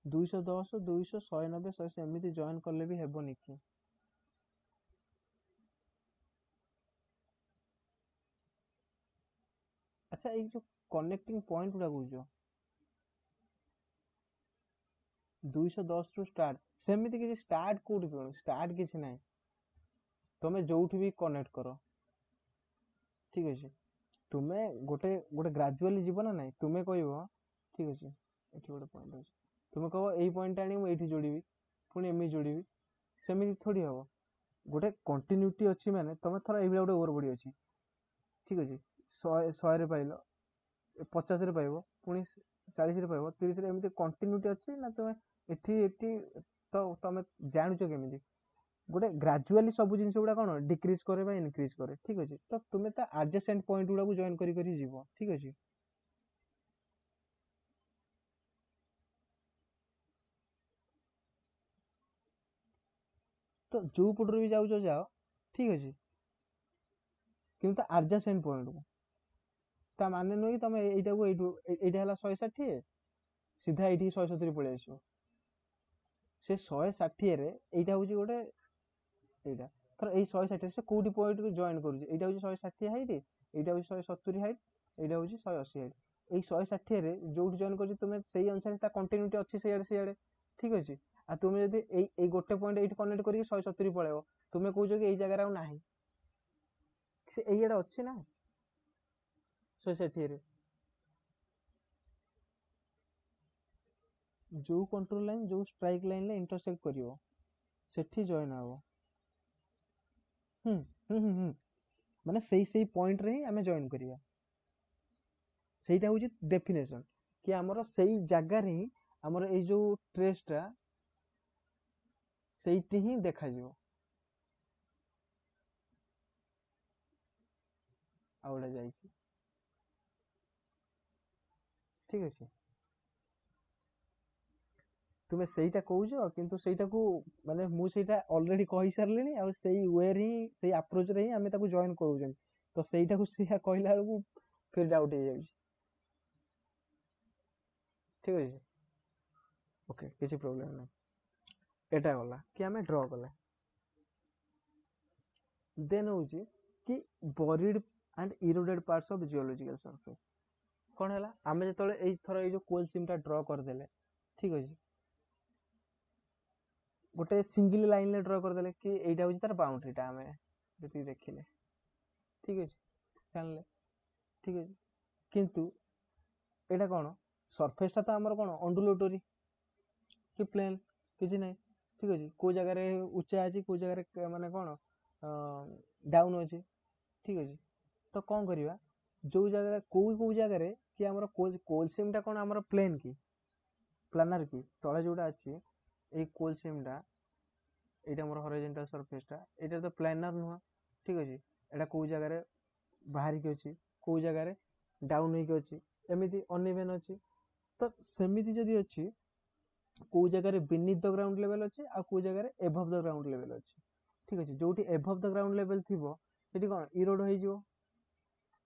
210 200 190 100 एमिति जॉइन करले भी हेबो निकी अच्छा ये जो कनेक्टिंग पॉइंट गुड़ा कौच 210 रु स्टार्ट सेमती किसी स्टार्ट कोठी पे स्टार्ट किसी ना तुम जो भी कनेक्ट कर ठीक अच्छे तुम्हें गोटे गोटे ग्राजुअली जीव ना ना तुम्हें कह ठीक अच्छे ये गोटे पॉइंट अच्छे तुम्हें कह यही पॉइंट आनी मुझे जोड़ी पुणी एम जोड़ी सेमती थोड़ी हम गोटे कंटिन्यूटी अच्छी माने तुम थर ये गोटे ओवर बॉडी अच्छी ठीक अच्छे 100 पाइल 50 पाइब पुणी 40 पाइब 30 एमती कंटिन्यूटी अच्छी ना तुम्हें एटी तो तुम जानूच केमी गोटे ग्राजुअली सब जिन गुड़ा कौन डिक्रिज करे इनक्रिज करे ठीक अच्छे तो तुम्हें तो एडजेसेंट पॉइंट गुड़ा जॉइन करी जीव ठीक अच्छे तो जो पटर भी जाओ जाओ ठीक अच्छे कि एडजेसेंट पॉइंट को ता माने नुह कि तुम यहाँ 160 सीधा ये 170 पलि आस से 160 यहाँ हूँ गोटे यहाँ थर ये 160 से कौटी पॉइंट को जॉइन करुँचे यहाँ हूँ 160 हाइट यहाँ हूँ 170 हाइट यहाँ हूँ 180 हाइट ये 160 जो जॉइन कर तुम्हें से अनुसार कंटिन्यूटी अच्छी से ठीक अच्छे आ तुम्हें जब गोटे पॉइंट ये कनेक्ट कर 170 पलैब तुम्हें कौच कि यही जगह ना से अच्छी ना 160 जो कंट्रोल लाइन जो स्ट्राइक लाइन इंटरसेक्ट करिवो सेठी जॉइन हम माने से पॉइंट रे ही आमे जॉइन करिया सेटा होची डेफिनेशन कि हमर सेई जगह रे ही हमर ए जो ट्रेसटा सेठी ही देखा जिवो आउडा जाईची ठीक अछि तुमे सेटा कहूछ किंतु सेटा को माने मु सेटा ऑलरेडी कहि सारलेनी आ सेई वे रे ही सेई अप्रोच रे ही आमे ताको जॉइन करूछन तो सेटा को सेया कहला को फिर डाउट हो जाई ठीक अछि ओके किसी प्रॉब्लम नहीं एटा गला कि आमे ड्रॉ कले देन होची कि buried and eroded parts of geological surface कौन है आमे जतले एई थरो एई जो कोल सिमटा ड्रॉ कर देले ठीक अछि गोटे सिंगल लाइन ले ड्रॉ कर देले कि एटा होची तार बाउंड्रीटा आमे जति देखिले ठीक अछि जानले ठीक अछि किंतु एटा कोन सरफेसटा तो हमर कोन अंडुलेटरी कि प्लेन किसी नहीं ठीक अच्छे को जगार उच्चा अच्छी को जगार माने कौन डाउन अच्छे ठीक अच्छे तो कौन करवा जो जगह कौ जगार कि आमर कोलसीमटा कौन आमर प्लेन कि प्लानर कि तले जोटा अच्छी ये कोलसीमटा यहाँ मोर हॉरिजॉन्टल सरफेसटा यहाँ तो प्लानर नुह ठीक अच्छे यहाँ कौ जगार बाहर की अच्छी कौ जगार डाउन हो अच्छी एमती अनइवन अच्छी तो सेमती जदि अच्छी कौ जगह बीनीथ द ग्राउंड लेवल अच्छे आ कौ जगह एबव द ग्राउंड लेवल अच्छे ठीक अच्छे जो एबव द ग्राउंड लेवल थी सेठी कौन इरोड हो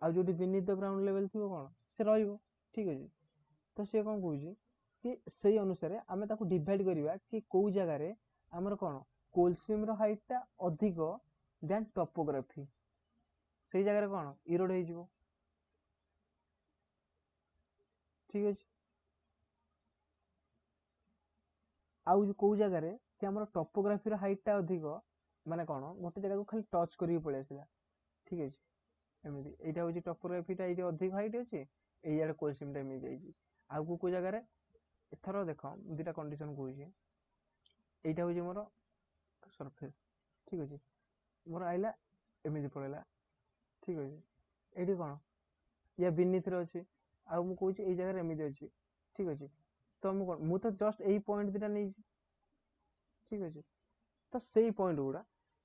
आ जो बीनीथ द ग्राउंड लेवल थी कौन से रही ठीक अच्छे तो सी कौन कहे कि से अनुसार आम डिवाइड करवा कि कौ जगार आमर कौन कोलसीम हाइटा अधिक देन टोपोग्राफी से जगह कौन इरोड हो ठीक अच्छे आउ कौ जगार कि आम टोपोग्राफी हाइटा अधिक माने कौन गोटे जगह को खाली टच कर पलि आसला ठीक अच्छे एमती यहाँ हूँ टोपोग्राफीटा ये अधिक हाइट अच्छे ये कोलसीमटा मिल जाइए आउ को जगार एथर देख दुटा कंडीशन कहूँ यहाँ हूँ मोर सरफेस ठीक अच्छे मोर आइला एमती पड़ेगा ठीक अच्छे ये कौन या बीनीथ अच्छे आउ मु कहूँ ये जगह एमती अच्छे ठीक अच्छे तो मुझे जस्ट यही पॉइंट दुटा नहीं ठीक अच्छे तो से पॉइंट गुड़ा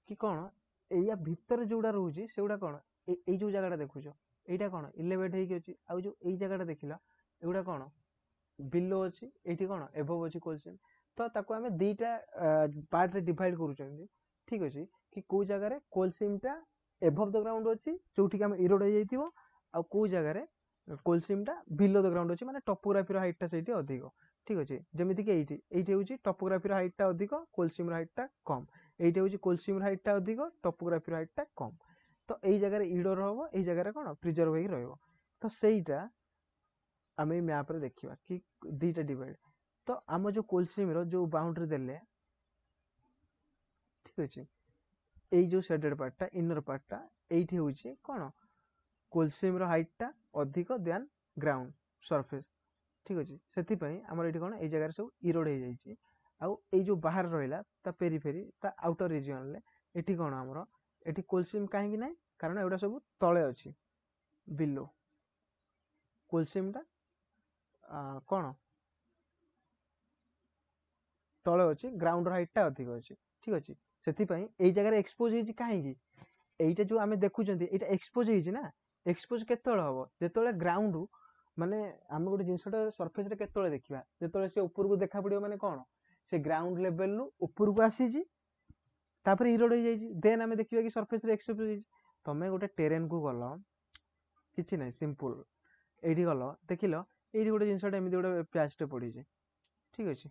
कि कौन या भितर जोड़ा रोचे से गुड़ा कौन ये जो जगह देखुच यहाँ कौन इलेवेट होगी आउ जो यही जगह देखिला एगुड़ा कौन बिलो अच्छी ये कौन एबव अच्छी कोलसीम तो ताको आमे दीटा पार्ट रे डिवाइड करूछन ठीक अच्छे कि कौ जगह कोलसीमटा एबव द ग्राउंड अच्छी जो इरोड हो जाइथिबो आ कौ जगह कोलसीमटा बिलो द ग्राउंड अच्छी माने टोपोग्राफी हाइटटा सेठी अधिक ठीक अच्छे जमीती कि ये हूँ टोपोग्राफी हाइटटा अधिक कोलसीम हाइटटा कम ये हूँ कोलसीम हाइटटा अधिक टोपोग्राफी हाइटटा कम तो यही जगह इडोर हम यही जगह कौन प्रिजर्व हो तो तो सेटा आम मैप रे देखा कि दीटा डिवाइड तो आम जो कोलसीम जो बाउंड्री देले ठीक अच्छे यही जो शेडेड पार्टा इनर पार्टा ये हूँ कौन कोलसीम हाइटा अधिक दैन ग्राउंड सरफेस ठीक अच्छे से आमर ये कौन ये जगह सब इरोड हो जाए आउ जो बाहर रहा ता पेरीफेरी ता आउटर रिजन ये कौन आमर ये कोलसीम कहीं ना कारण एगुड़ा सब तले अच्छी बिलो कोलसीम टा कौन तले अच्छी ग्राउंड हाइटा अधिक अच्छी ठीक अच्छे से जगह एक्सपोज हो कहीं এইটা जो आम देखुंटे ये एक्सपोज होना एक्सपोज केत हम जो ग्राउंड माने आम गोटे जिनसटा सरफेस रे केत देखा जो सी ऊपर को देखा पड़ो माने कौन से ग्राउंड लेवल रु ऊपर को आसी इरोड हो जाए देन आम देखा कि सरफेस रे एक्सपोज हो तुम गोटे टेरेन को गल कि ना सिंपल ये गल देख लो ये गोटे जिनसटा एमती गोटे प्याचटे पड़ी ठीक अच्छे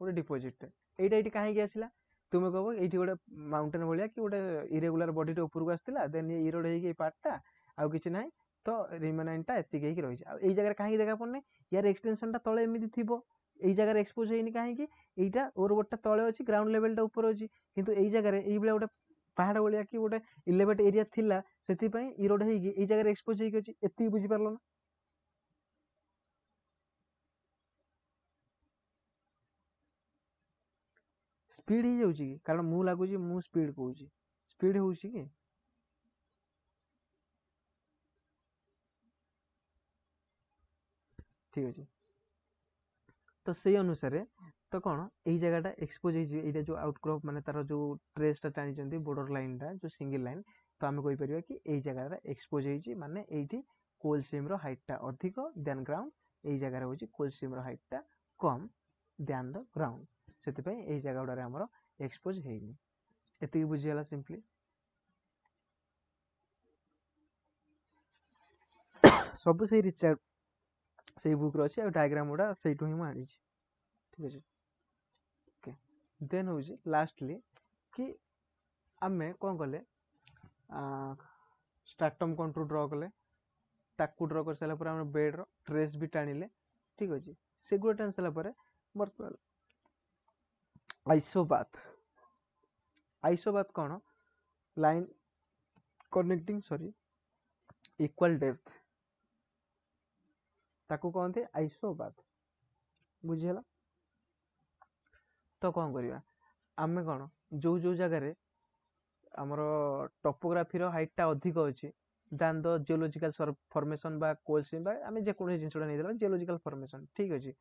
गोटे डिपोजिट ये कहीं आसला तुम कह ये गोटे माउंटेन भाया कि गोटे इरेगुलर बॉडी ऊपर को आसाला देन ये इरोड हो पार्टा आउ कि ना तो रिमेनाइंटा एतिक रही जगह कहीं देखा पड़ना यार एक्सटेंशन तले एमती थी यही जगह एक्सपोज होनी कहीं यहाँ ओरबोर्डटा तले अच्छी ग्राउंड लेवलटा ऊपर अच्छी किंतु यही जगह ये गोटे पहाड़ भाया कि गोटे इलेवेट एरिया थिला से इरोड हो जगह एक्सपोज होती एति बुझीपार ना स्पीड ही जाऊँ कि कारण मु लगुच मु स्पीड कहूँ स्पीड हूँ कि ठीक अच्छे तो से अनुसार तो कौन यही जगहटा एक्सपोज हो जो आउटक्रॉप माने तार जो ट्रेसटा टाणी बॉर्डर लाइनटा जो सिंगल लाइन तो आम कहीपर कि यही जगह एक्सपोज हो माने ये कोलसीम हाइटटा अधिक दैन ग्राउंड यही जगह हूँ कोलसीम हाइटटा कम दैन द ग्राउंड से यही जगह गुड़ा आमर एक्सपोज होनी एति बुझीगला सिंपली सब से रिचार्ड से बुक रे अच्छे डायग्राम गुड़ा से ही मुझे ठीक अच्छे ओके देन हूँ लास्टली कि आम कौन कले स्ट्राटम कंटूर ड्र कले ताकू ड्र कर सारा पर बेड्र ट्रेस भी टाणिले ठीक अच्छे से गुड़ा टाणी सारा बर्तमान आइसोबाथ कौन line connecting sorry equal depth ताकू कहते आइसोबाथ बुझीगला तो कौन करवा आम कौन जो जगार आमर टोपोग्राफी हाइटटा अधिक अच्छी दैन द जियोलॉजिकल फॉर्मेशन बा कोलसीम बा आम जेको जिनसा नहीं जियोलॉजिकल फॉर्मेशन ठीक अच्छे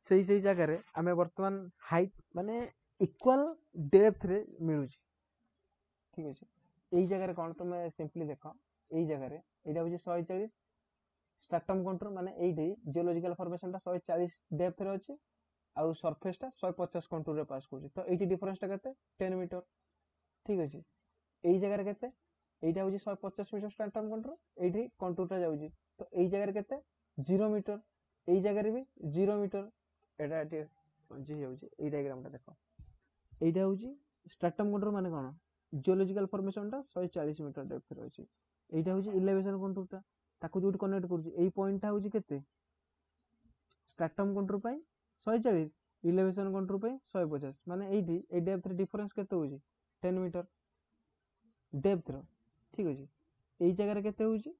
से जगार आम बर्तमान हाइट माने इक्वल डेप्थ रे मिलू ठीक अच्छे यही जगह कौन तुम सिंपली देख यही जगह यहाँ हूँ 140 स्ट्राटम कंटूर माने ये जियोलॉजिकल फॉर्मेशन 140 डेप्थ रे अच्छे आउ सरफेसटा 150 कंटूर रे पास कर तो ये डिफरेंसटा केते 10 मीटर ठीक अच्छे यही जगह केते यहाँ हूँ 150 मीटर स्ट्राटम कंटूर ये कंटूरटा जाऊँगी तो यही जगह केते 0 मीटर यही जगह भी 0 मीटर एटा ये डायग्रामटा देख यहाँ हूँ स्ट्राटम कंटूर माने कौन जियोलॉजिकल फॉर्मेशनटा 140 मीटर डेप्थ रे अच्छे यहाँ हूँ इलेवेशन कंटूरटा ताकू जो कनेक्ट कर पॉइंटटा हूँ केते स्ट्राटम कंटूर 140 इलेवेशन कंटूर 150 माने ये डेप्थ रे डिफरेंस केते होची 10 मीटर डेप्थ रो ठीक अछि एई जगह केते होची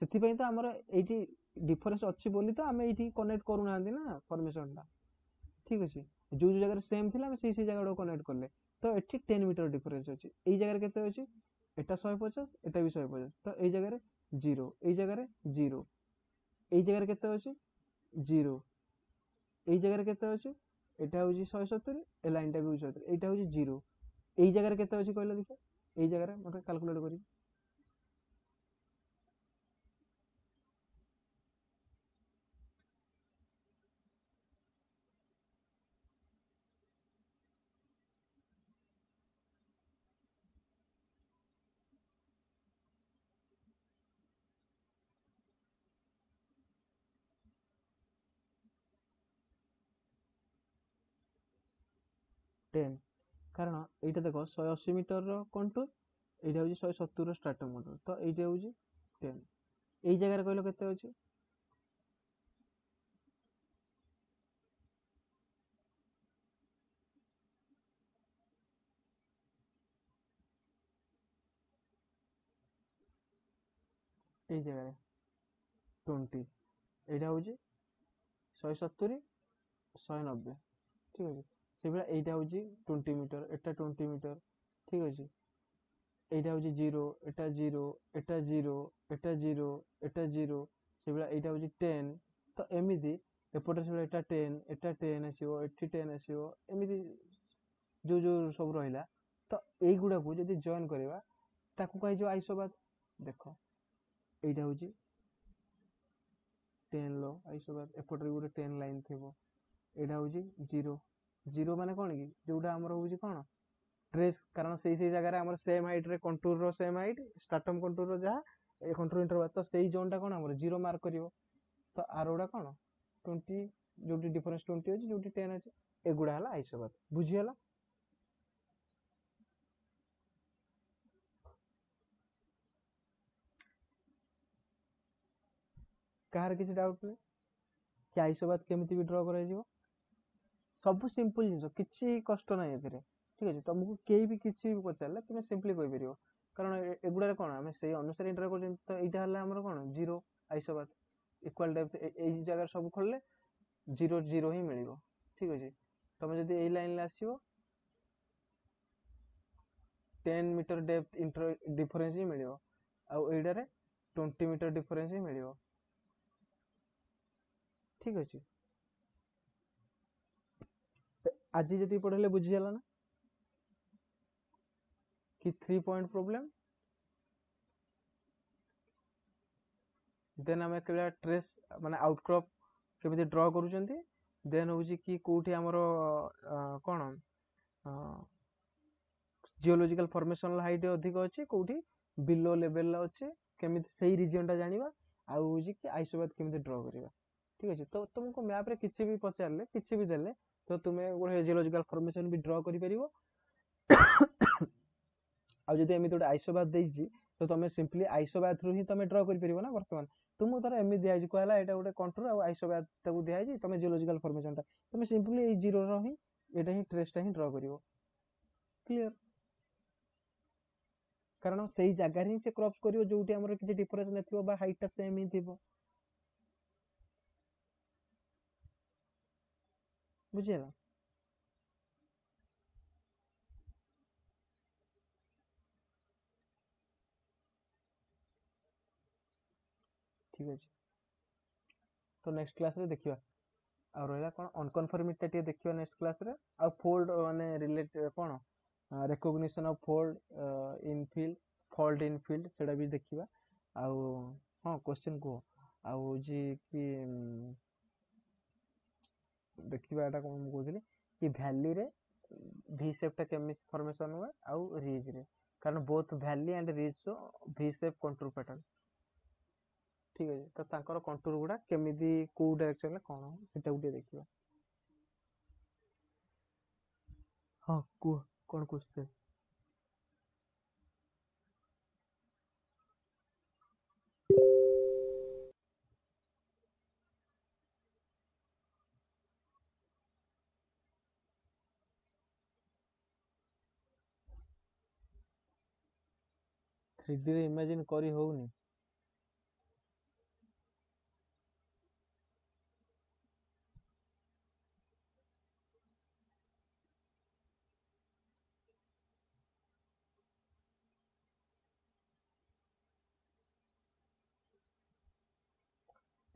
सेति पई तो हमर एठी डिफरेंस अछि बोली तो हम एठी कनेक्ट करू नांदी ना फॉर्मेशनटा ठीक अछि जो जगह सेम थिला हम सेई जगह कनेक्ट करले तो एठी 10 मीटर डिफरेंस अछि एई जगह केते अछि एटा 150 एटा भी 150 तो एई जगह 0 एई जगह 0 एई जगह केते अछि 0 एई जगह केते अछि एटा होची 170 ए लाइनटा भी 170 एटा होची 0 एई जगह केते अछि कहले देखो एई जगह मते कैलकुलेट करी 10 कारण एटा देखो 180 मीटर रो कंटूर एटा होची 170 रो स्ट्राटम कंटूर तो एटा होची 10 एई जगह कहलो केते अछि एई जगह 20 एटा होची 170 190 ठीक अछि से बेला एटा होची 20 मीटर एटा 20 मीटर ठीक अछि एटा होची 0 एटा 0 एटा 0 एटा 0 एटा 0 से बेला एटा होची 10 तो एमिति एपटे से एटा 10 एटा 10 आसीबो एठी 10 आसीबो एमिति जो जो सब रहिला तो एई गुडा को जदी जॉइन करबा ताकू कहि जो आइसोबात देखो एटा होची 10 लो आइसोबात एपटे गुडे 10 लाइन थेबो एटा होची 0 0 माने कोन की जोटा हमर होची कोन ट्रेस कारण से जगह रे हमर सेम हाइट रे कंटूर रो सेम हाइट स्टार्टम कंटूर रो जहा ए कंटूर इंटरवल तो सेही जोन टा कोन हमर 0 मार्क करिवो तो आरोडा कोन 20 जोटी डिफरेंस 20 अछि जोटी 10 अछि एगुडा हला आइसोबात बुझियला कहार किसी डाउट नै कि आइसोबात केमिति भी ड्रा करा जिवो सब सिंपल जिंस किछि कष्ट नै एथिरे ठीक अछि तुमको केही भी किछि भी पचारले तुमे सिंपली कहि परियो कारण एगुडा कोन हमें सेही अनुसार इंटर कर तो एटा हला हमर कोन 0 आइसोबात इक्वल डेप्थ एई जगह सब खोलले 0 0 ही मिलिबो ठीक अछि तमे जदी एई लाइन ले आसीबो 10 मीटर डेप्थ इंटर डिफरेंस ही मिलिबो आ एइडा रे 20 मीटर डिफरेंस ही मिलिबो ठीक अछि आज जदी पढले बुझि जाला ना कि 3 पॉइंट प्रॉब्लम देन हमें केला ट्रेस माने आउटक्रॉप केमिति ड्रा करूचंती देन होची कि कोठी हमरो कोन जियोलॉजिकल फॉर्मेशन हाइट अधिक अछि कोठी बिलो लेवल अछि केमिति सही रीजन टा जानिबा आ होची कि आइसोबात केमिति ड्रा करिबा ठीक अछि तो तुमको मैप रे किछि भी पचारले किछि भी देले तो तुमे गोटे जियोलॉजिकल फॉर्मेशन भी ड्रा करि परिबो आ जदी एमिति गोटे आइसोबात देइछि तो तुमे सिंपली आइसोबात रु ही तुमे ड्रा करि परिबो ना वर्तमान तुमको तार एमिति दियाछि कहला एटा गोटे कंटूर आ आइसोबात ताकू दियाछि तुमे जियोलॉजिकल फॉर्मेशन टा तुमे सिंपली ए जीरो रो ही एटा ही ट्रेस टा ही ड्रा करिवो क्लियर कारण सेही जगह ही से क्रॉस करिवो जोटी हमर किछि डिफरेंस नथिबो बा हाइट टा सेम ही थिबो बुझियला ठीक अछि तो नेक्स्ट क्लास रे देखिबा आ रहला कोन अनकन्फर्मिटी टे देखिबा नेक्स्ट क्लास रे आ फोल्ड माने रिलेट कोन recognition of fold in field fault in field सेडा भी देखिबा आ हां क्वेश्चन को आ जी कि देखिबा एटा कोन कहउतली कि वैली रे वी शेप टा केमि फॉर्मेशन हुए आ रीज रे कारण both valley and ridge so V shape contour pattern ठीक है तो तांकर कंटूर गुडा केमिति को डायरेक्शन रे कोन सेटा गुटे देखिबा हां को कोन क्वेश्चन 3D रे इमेजिन करी होउनी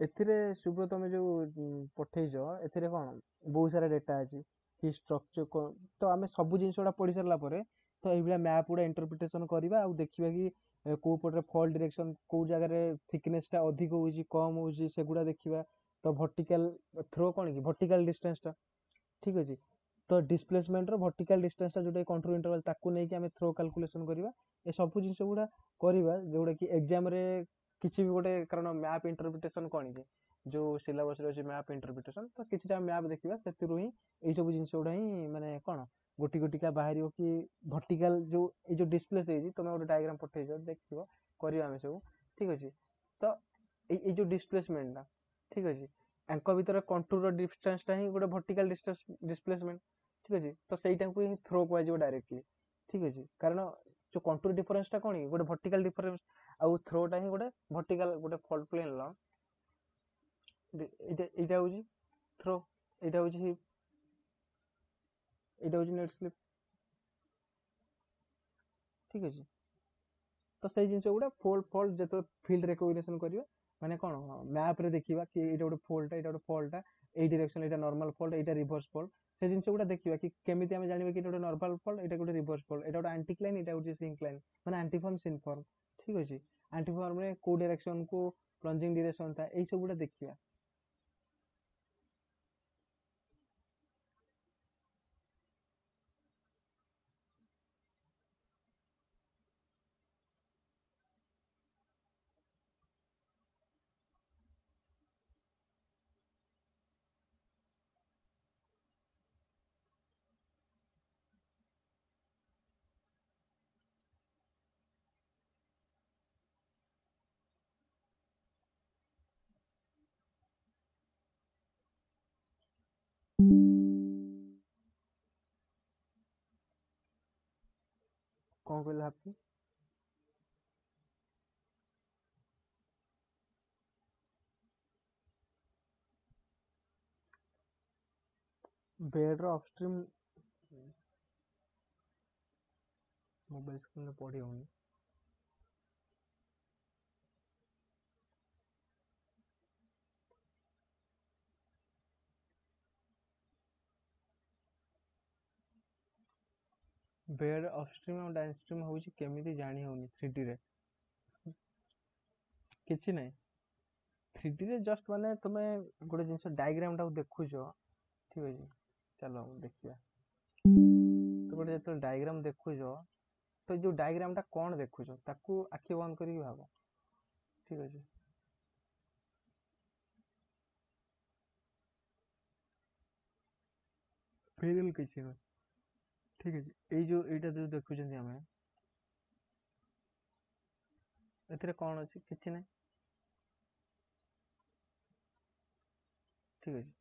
एथिरे सुब्रत में जो पठेइजो एथिरे कोन बहुत सारा डेटा अछि कि स्ट्रक्चर तो आमे सब जिंसोडा पढि सरला परे तो एई बिला मैप उडा इंटरप्रिटेशन करिबा आ देखिबा कि को पटरे फॉल्ट डायरेक्शन को जगह रे थिकनेस टा अधिक होउची कम होउची सेगुडा देखिबा तो वर्टिकल थ्रो कोन कि वर्टिकल डिस्टेंस टा ठीक अछि तो डिस्प्लेसमेंट रो वर्टिकल डिस्टेंस टा जोटा कंट्रोल इंटरवल ताकू नै कि हमें थ्रो कैलकुलेशन करिबा ए सब जिंस गुडा करिबा जोडा कि एग्जाम रे किछि भी गोटे कारण मैप इंटरप्रिटेशन कोन कि जो सिलेबस रे अछि मैप इंटरप्रिटेशन तो किछिटा मैप देखिबा सेतिरु ही एई सब जिंस गुडा ही माने कोन गोटी गोटी का बाहरियो कि वर्टिकल जो ए जो डिस्प्ले से तमे गोटे डायग्राम पठेइजो देखिबो करियो हमें सब ठीक अछि तो এই जो डिस्प्लेसमेंट टा ठीक अछि एंको भीतर कंटूर डिस्टेंस टा ही गोटे वर्टिकल डिस्प्लेसमेंट ठीक अछि तो सेटा को ही थ्रो को आजो डायरेक्टली ठीक अछि कारण जो कंटूर डिफरेंस टा कोनी गोटे वर्टिकल डिफरेंस आउ थ्रो टा ही गोटे वर्टिकल गोटे फॉल्ट प्लेन ला एटा होजी थ्रो एटा होजी नेट स्लिप ठीक अछि तो से जिनस गुड़ा फोल्ड फोल्ड जो फिल्ड रिकग्निशन करियो माने कोन मैप रे देखिबा कि एटा गोटे फोल्ड एटा गोटे फोल्ड ए डायरेक्शन एटा नॉर्मल फोल्ड एटा रिवर्स फोल्ड से जिनस गुड़ा देखिबा कि केमिति हम जानिबा कि एटा गोटे नॉर्मल फोल्ड एटा गोटे रिवर्स फोल्ड एटा गोटे एंटीक्लाइन एटा गोटे सिंक्लाइन माने एंटीफॉर्म सिनफॉर्म ठीक अछि एंटीफॉर्म रे को डायरेक्शन को प्लंजिंग डायरेक्शन था एई सब गुड़ा देखिबा कोन कहला आपकी बेड रो अपस्ट्रीम मोबाइल स्क्रीन रे पढ़ी होनी बेड अपस्ट्रीम और डाउनस्ट्रीम होची केमिति जानी होनी 3D रे किछि नै 3D रे जस्ट माने तुमे गोटे जिंस डायग्राम टा देखु छ ठीक अछि चलो देखिया तो गोटे जत डायग्राम देखु छ तो जो डायग्राम टा कोन देखु छ ताकू आखि बंद करी भाबो ठीक अछि फेरल किछि नै ठीक अछि एई जो एटा जो देखु छथि हमें एथिरे कोन अछि किछि नै ठीक अछि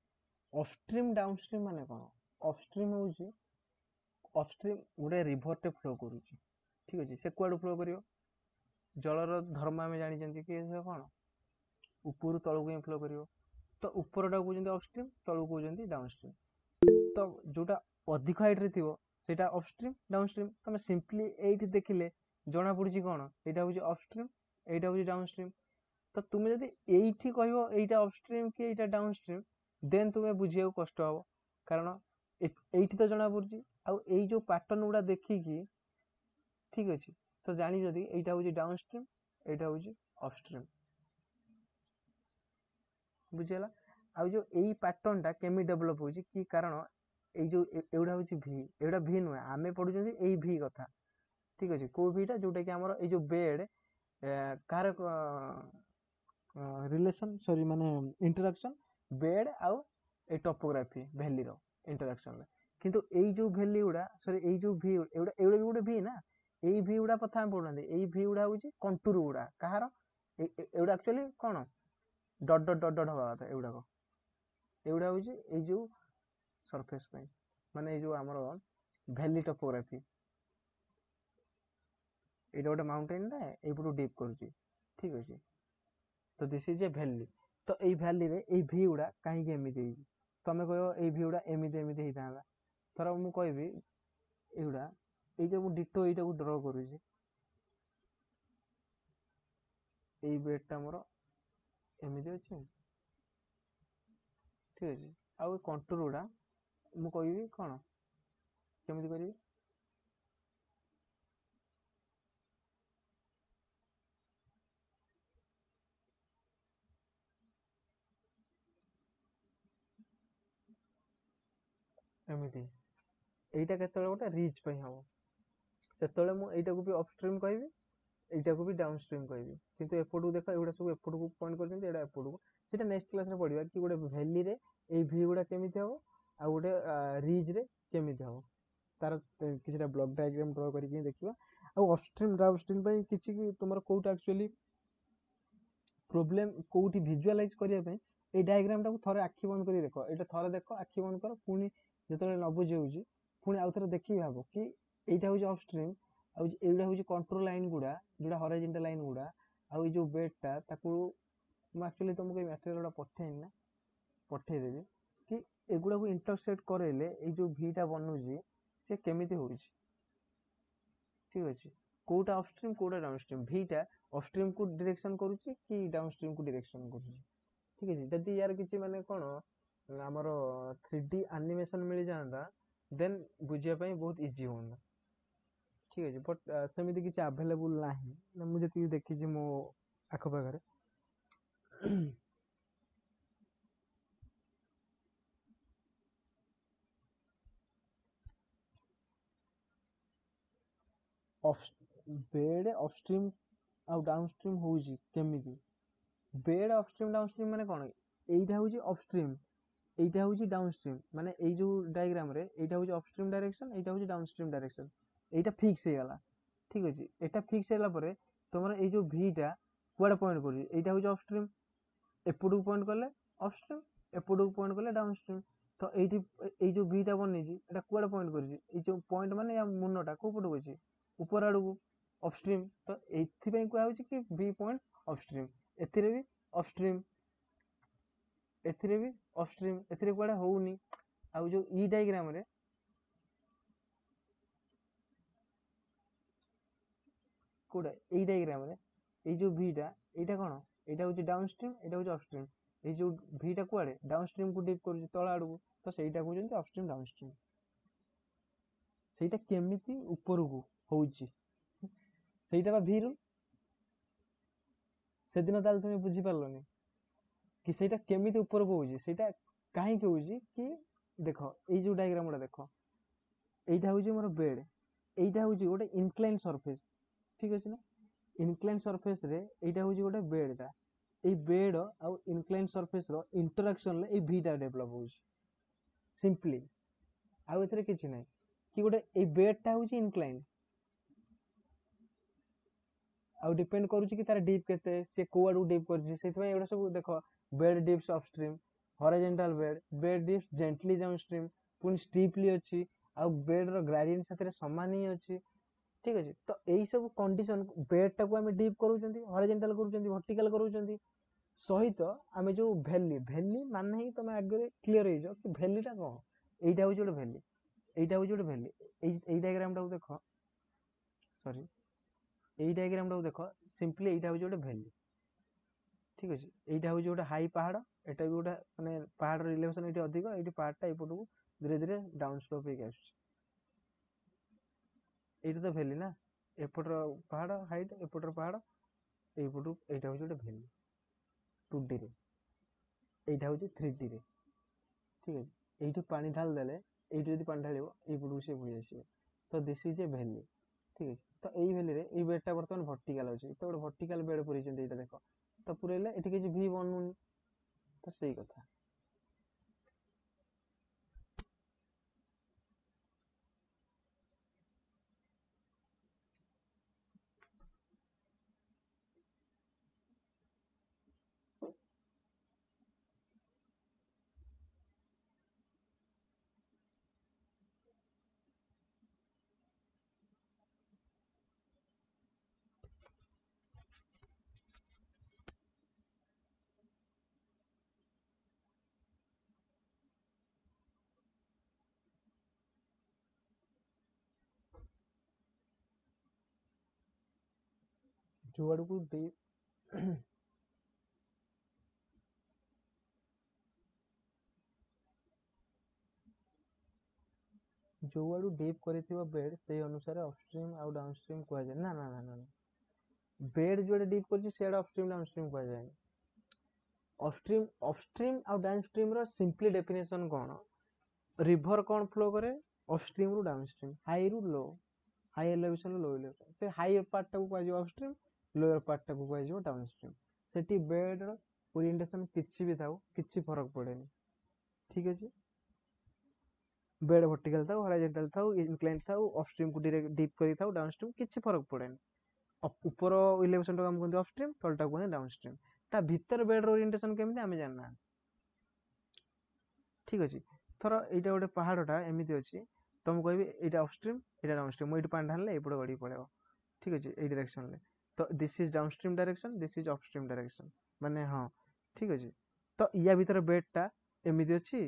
अपस्ट्रीम डाउनस्ट्रीम माने कोन अपस्ट्रीम होची अपस्ट्रीम गोटे रिवर टे फ्लो करूची ठीक अछि से कुआडू फ्लो करियो जलर धर्म आम जानी कि कौन ऊपर तलू ही फ्लो करियो तो ऊपरटा कहते अपस्ट्रीम तलू कहते डाउनस्ट्रीम तो जोटा अधिक हाइट रे थिवो सेटा अपस्ट्रीम डाउनस्ट्रीम तुम सिंपली एठी देखिले जना पड़ुची कौन एटा होची अपस्ट्रीम एटा होची डाउनस्ट्रीम तो तुम जदि एठी कहबो एटा अपस्ट्रीम कि एटा डाउनस्ट्रीम देन तुम्हें बुझिया कष्ट हबो कारण एठी तो जना पड़ुची आ एई जो पैटर्न गुडा देखिकी ठीक अछि तो जानी जदि एटा होची डाउनस्ट्रीम एटा होची अपस्ट्रीम बुझिला आ जो एई पैटर्न टा केमी डेवलप होची कि कारण एई जो एउडा होची भी एउडा भी नुए आमे पढु जंदी एई भी कथा ठीक अछि को भी टा जोटा कि हमर एई जो बेड कार रिलेशन सॉरी माने इंटरेक्शन बेड आउ ए टोपोग्राफी वैली रो इंटरेक्शन में किंतु एई जो वैली गुडा सॉरी एई जो भी एउडा एउडा भी गुडा भी ना एई भी गुडा पथा हम पढुनांदी एई भी गुडा होची कंटूर गुडा कहार एउडा एक्चुअली कोन डॉट डॉट डॉट डॉट हवा था एउडा को एउडा होची एई जो सरफेस पे माने एई जो हमरो वैली टोपोग्राफी एटा गोटे माउंटेन रे एई पुरो डीप करूची ठीक अछि तो दिस इज ए वैली तो एई वैली रे एई भी गुडा काहे के एमिति हेई तमे कहयो एई भी गुडा एमिति एमिति हेई ताला थरा मु कहबी एउडा एई जो मु डिटो एटा को ड्रा करूची एई बेडटा मोर एमिति अछि ठीक अछि आउ कंटूर गुडा मु कहबी कोन केमिति करिवि एमिति एइटा केतले गोटे रिच पई हबो सेतले मु एइटा को भी अपस्ट्रीम कहबी एइटा को भी डाउनस्ट्रीम कहबी किंतु एपटू देखो एउडा सब एपटू को पॉइंट करछन एडा एपटू को सेटा नेक्स्ट क्लास रे पढिबा कि गोटे वैली रे एई भी गुडा केमिति हबो आ गोटे रिज रे केमिति हबो तार किछटा ब्लॉक डायग्राम ड्रा करिकि देखिबा आ अपस्ट्रीम डाउनस्ट्रीम पई किछि कि तुमर कोउटा एक्चुअली प्रोब्लेम कोठी विजुअलाइज करिया पे ए डायग्राम टाको थरे आखि बंद करी देखो एटा थरे देखो आखि बंद कर पुनी जेतले न बुझी होउची पुनी आउ थरे देखि भाबो कि एटा होउची अपस्ट्रीम आ एटा होउची कंट्रोल लाइन गुडा जोडा हॉरिजॉन्टल लाइन गुडा आ जो बेडटा ताकू मैं एक्चुअली तुमको ए मटेरियल गुडा पठेइन ना पठे देबी कि एगुडा को इंटरसेक्ट करेले ए जो भीटा बनउची से केमिति होउची ठीक अछि कोटा अपस्ट्रीम कोटा डाउनस्ट्रीम भीटा अपस्ट्रीम को डायरेक्शन करूची कि डाउनस्ट्रीम को डायरेक्शन करूची ठीक अछि जदी यार किछि माने कोन हमरो 3D एनिमेशन मिल जांदा देन बुझिया पई बहुत इजी होंदा ठीक अछि बट सेमिति किछि अवेलेबल नाही ना मुझे ती देखि जे मो आखो पाखरे बेड अपस्ट्रीम आउ डाउनस्ट्रीम होउची केमिति बेड अपस्ट्रीम डाउनस्ट्रीम माने कोन एइटा होउची अपस्ट्रीम एइटा होउची डाउनस्ट्रीम माने एइ जो डायग्राम रे एइटा होउची अपस्ट्रीम डायरेक्शन एइटा होउची डाउनस्ट्रीम डायरेक्शन एइटा फिक्स हे गला ठीक अछि एटा फिक्स हेला परे तमरा एइ जो v टा कुआडे पॉइंट करी एइटा होउची अपस्ट्रीम एपडू पॉइंट करले अपस्ट्रीम एपडू पॉइंट करले डाउनस्ट्रीम तो एइठी एइ जो v टा बनेजी एटा कुआडे पॉइंट करी एइ जो पॉइंट माने या मुन्नटा को पटो अछि ऊपर आडू अपस्ट्रीम तो एथि पई कुआ होउची कि v पॉइंट अपस्ट्रीम एथिरे भी अपस्ट्रीम एथिरे भी अपस्ट्रीम एथिरे कुआडे होउनी आ जो ई डायग्राम रे कोडा एई डायग्राम रे एई जो v टा एटा कोन एटा होची डाउनस्ट्रीम एटा होची अपस्ट्रीम एई जो v टा कुआडे डाउनस्ट्रीम को डिप करूची तळ आडू तो सेइटा कहउचंती अपस्ट्रीम डाउनस्ट्रीम सेइटा केमिति ऊपर को होउची सेइटा बा v रूल सेदिन ताल तुम बुझी पारलोनी कि सेटा केमिति ऊपर को होउची सेटा काहे के होउची कि देखो एई जो डायग्राम उडा देखो एइटा होउची मोर बेड एइटा होउची गोटे इनक्लाइन सरफेस ठीक अछि ना इनक्लाइन सरफेस रे एइटा होउची गोटे बेड टा एई बेड आ इनक्लाइन सरफेस रो इंटरेक्शन ले एई v टा डेवलप होउची सिंपली आ एथरे किछि नै कि गोटे एई बेड टा होउची इनक्लाइन आ डिपेंड करूची कि तार डीप केते से कोआडू डीप करची सेतमे एडा सब देखो bed dips upstream horizontal bed dips gently downstream पुन स्टीपली अछि आ बेड रो ग्रेडियंट साथे समान ही अछि ठीक अछि तो एई सब कंडीशन बेड टा को हम डीप करूचंती हॉरिजॉन्टल करूचंती वर्टिकल करूचंती सहित आमे जो वैली माने ही तमे आगे क्लियर हे जो कि वैली टा को एइटा होची गोटे वैली एइटा होची गोटे वैली एई डायग्राम टा को देखो सॉरी एई डायग्राम टा को देखो सिंपली एइटा होची गोटे वैली ठीक अछि एइटा होची गोटे हाई पहाड़ एटा भी गोटे माने पहाड़ रिलेवेशन एटी अधिक एटी पहाड़ टा एपटू धीरे धीरे डाउन स्लोप हे आछी एटा तो वैली ना एपटर पहाड़ हाइट एपटर पहाड़ एपटू एटा होची गोटे वैली 2D रे एइटा होची 3D रे ठीक अछि एइठी पानी ढाल देले एइठी जदी पानी ढालिबो एपटू से होई आसीबो तो दिस इज ए वैली ठीक अछि तो एई वैली रे एई बेड टा वर्तमान वर्टिकल अछि तो गोटे वर्टिकल बेड पुरैचंती एटा देखो तो पुरैले एठी किछि v बनउनी तो सेई कथा जुआड़ को दे जुआड़ डीप करिथिबा बेड से अनुसार अपस्ट्रीम आ डाउनस्ट्रीम को जाय ना ना ना ना बेड जोड़े डीप करछि सेड अपस्ट्रीम डाउनस्ट्रीम को जाय अपस्ट्रीम अपस्ट्रीम आ डाउनस्ट्रीम रो सिंपली डेफिनेशन कोन रिवर कोन फ्लो करे अपस्ट्रीम रु डाउनस्ट्रीम हाई रु लो हाई एलिवेशन लो एलिवेशन से हाई पार्ट टा को जाय अपस्ट्रीम लोअर पार्ट टा को जाय डाउनस्ट्रीम सेटी बेड रो ओरिएंटेशन किछि भी थाउ किछि फरक पड़ेनी ठीक अछि बेड वर्टिकल थाउ हॉरिजॉन्टल थाउ इंक्लाइन थाउ अपस्ट्रीम को डायरेक्ट डीप करी थाउ डाउनस्ट्रीम किछि फरक पड़ेनी ऊपर इलेवेशन टा हम कहते अपस्ट्रीम तलटा को डाउनस्ट्रीम ता भितर बेड ओरिएंटेशन केमिति आमे जानना ठीक अछि थरो एटा गोटे पहाड़टा एमिति अछि तुम कहबी एटा अपस्ट्रीम एटा डाउनस्ट्रीम मो एटु पानी ढालले एपड़ गडी पळेबो ठीक अछि एई डायरेक्शन ले तो this is downstream direction this is upstream direction माने हां ठीक अछि तो या भितर बेडटा एमिति अछि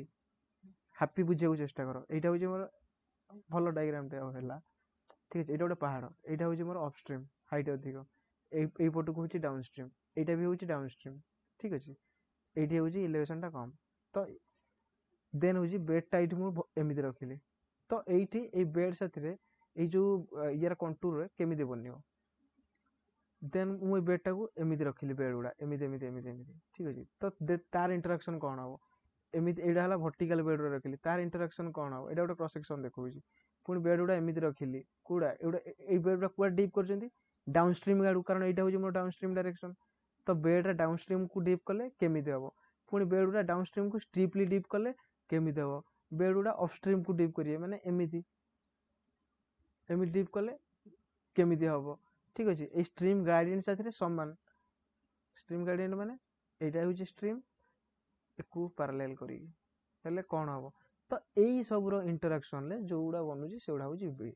हैप्पी बुझिବାକୁ चेष्टा करो एटा होची मोर भलो डायग्राम टे होला ठीक अछि एटा गोटे पहाड़ एटा होची मोर अपस्ट्रीम हाइट अधिक एई पटु होची डाउनस्ट्रीम एटा भी होची डाउनस्ट्रीम ठीक अछि एटी होची एलिवेशन टा कम तो देन होची बेड टा एटी मु एमिति रखिली तो एइठी एई बेड साथिरे एई जो यार कंटूर रे केमिति बनियो देन मु बेड टा को एमिति रखिली बेड गुडा एमिति एमिति एमिति एमिति ठीक अछि तो तार इंटरेक्शन कोन हो एमिति एडा हला वर्टिकल बेड रे रखिली तार इंटरेक्शन कोन हो एडा गोटे क्रॉस सेक्शन देखौची पुनी बेड गुडा एमिति रखिली कुडा एडा एई बेड गुडा कुडा डीप करजंती डाउनस्ट्रीम गाडू कारण एटा होची मोर डाउनस्ट्रीम डायरेक्शन तो बेड रे डाउनस्ट्रीम को डीप कले केमिति हबो पुनी बेड गुडा डाउनस्ट्रीम को स्ट्रिपली डीप कले केमिति हबो बेड गुडा अपस्ट्रीम को डीप करिए माने एमिति एमिति डीप कले केमिति हबो ठीक अछि ए स्ट्रीम ग्रेडिएंट साथे समान स्ट्रीम ग्रेडिएंट माने एटा होची स्ट्रीम एकु पैरेलल करी हेले कोन हबो तो एई सब रो इंटरेक्शन ले जोउडा बनुची सेउडा होची बी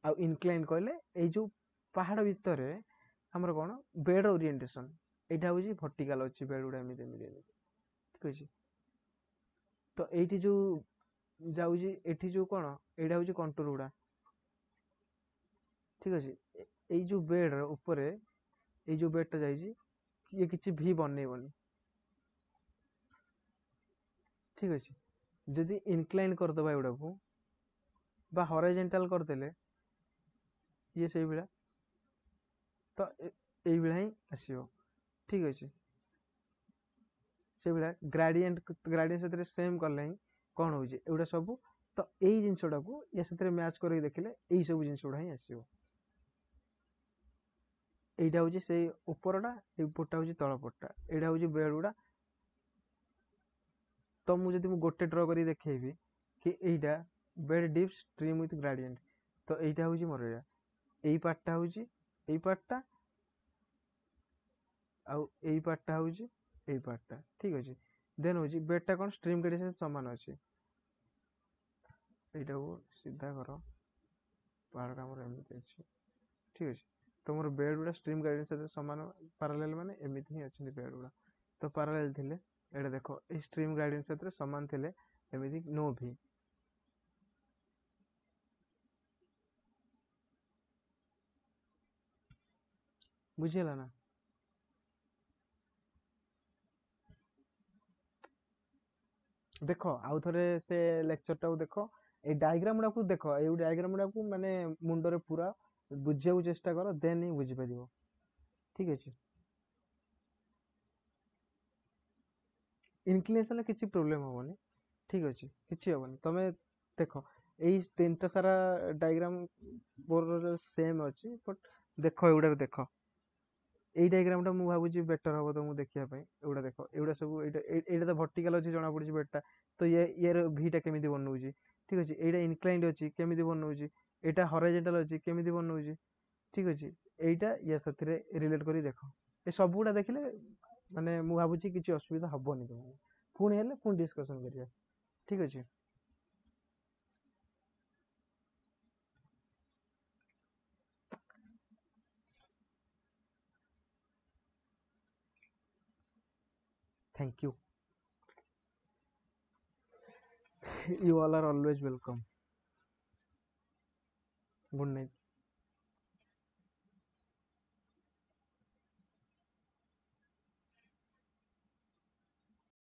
आ इनक्लाइन कहले एई जो पहाड़ भीतर हमर कोन बेड ओरिएंटेशन एटा होची वर्टिकल अछि बेड उडा एमिति एमिति एमिति ठीक अछि तो एठी जो जाउची एठी जो कोन एटा होची कंटूर उडा ठीक अछि एई जो बेड रो ऊपर एई जो बेड ता जाईची ये किछि भी बनेबनी ठीक अछि जदि इनक्लाइन कर दबा एउडा को बा हॉरिजॉन्टल कर देले ये सेई बिला तो एई बिला ही आसीओ ठीक अछि से बिला ग्रेडिएंट साथे सेम करले ही कोन होची एउडा सब तो एई जिंसडा को या साथे मैच करके देखले एई सब जिंसडा ही आसीओ एइटा होची से ऊपरटा ए पोटा होची तळ पोटा एइटा होची बेड गुडा तो मु जदि मु गोटे ड्रॉ करी देखैबी कि एइटा bed dip stream with gradient तो एइटा होची मोर एया एई पार्टटा होची एई पार्टटा आ एई पार्टटा होची एई पार्टटा ठीक अछि देन होची बेडटा कोन स्ट्रीम ग्रेडिएंट समान अछि एइटा को सीधा करो पहाड़ हमर एमिति अछि ठीक अछि तो मोर बेड गुडा स्ट्रीम ग्रेडिएंट साथे समान पैरेलल माने एमिति ही अछि बेड गुडा तो पैरेलल थिले एडा देखो ए स्ट्रीम ग्रेडिएंट साथे समान थिले एमिति नो भी बुझिला ना देखो आउ थरे से लेक्चर टा देखो ए डायग्राम गुडा को देखो ए डायग्राम गुडा को माने मुंडो रे पूरा बुझियाउ चेष्टा करो देन ही बुझि परिबो ठीक अछि इनक्लिनेशन किसी प्रॉब्लम होबनी ठीक अछि किछि होबनी तमे देखो एई तीनटा सारा डायग्राम बोर सेम अछि बट देखो एउडा देखो एई डायग्राम टा मु भाबुची बेटर होबो तो मु देखिया पई एउडा देखो एउडा सब एटा तो वर्टिकल अछि जणा पड़ुची बेडटा तो ये भी टा केमिति बनउची ठीक अछि एटा इनक्लाइंड अछि केमिति बनउची एटा हॉरिजॉन्टल अछि केमिति बनउची ठीक अछि एइटा या साथरे रिलेट करी देखो ए सब गुडा देखिले माने मु भाबुची किछि असुविधा हबोनी तुमको पुणी हेले पुणी डिस्कशन करिया ठीक अछि thank you you all are always welcome good night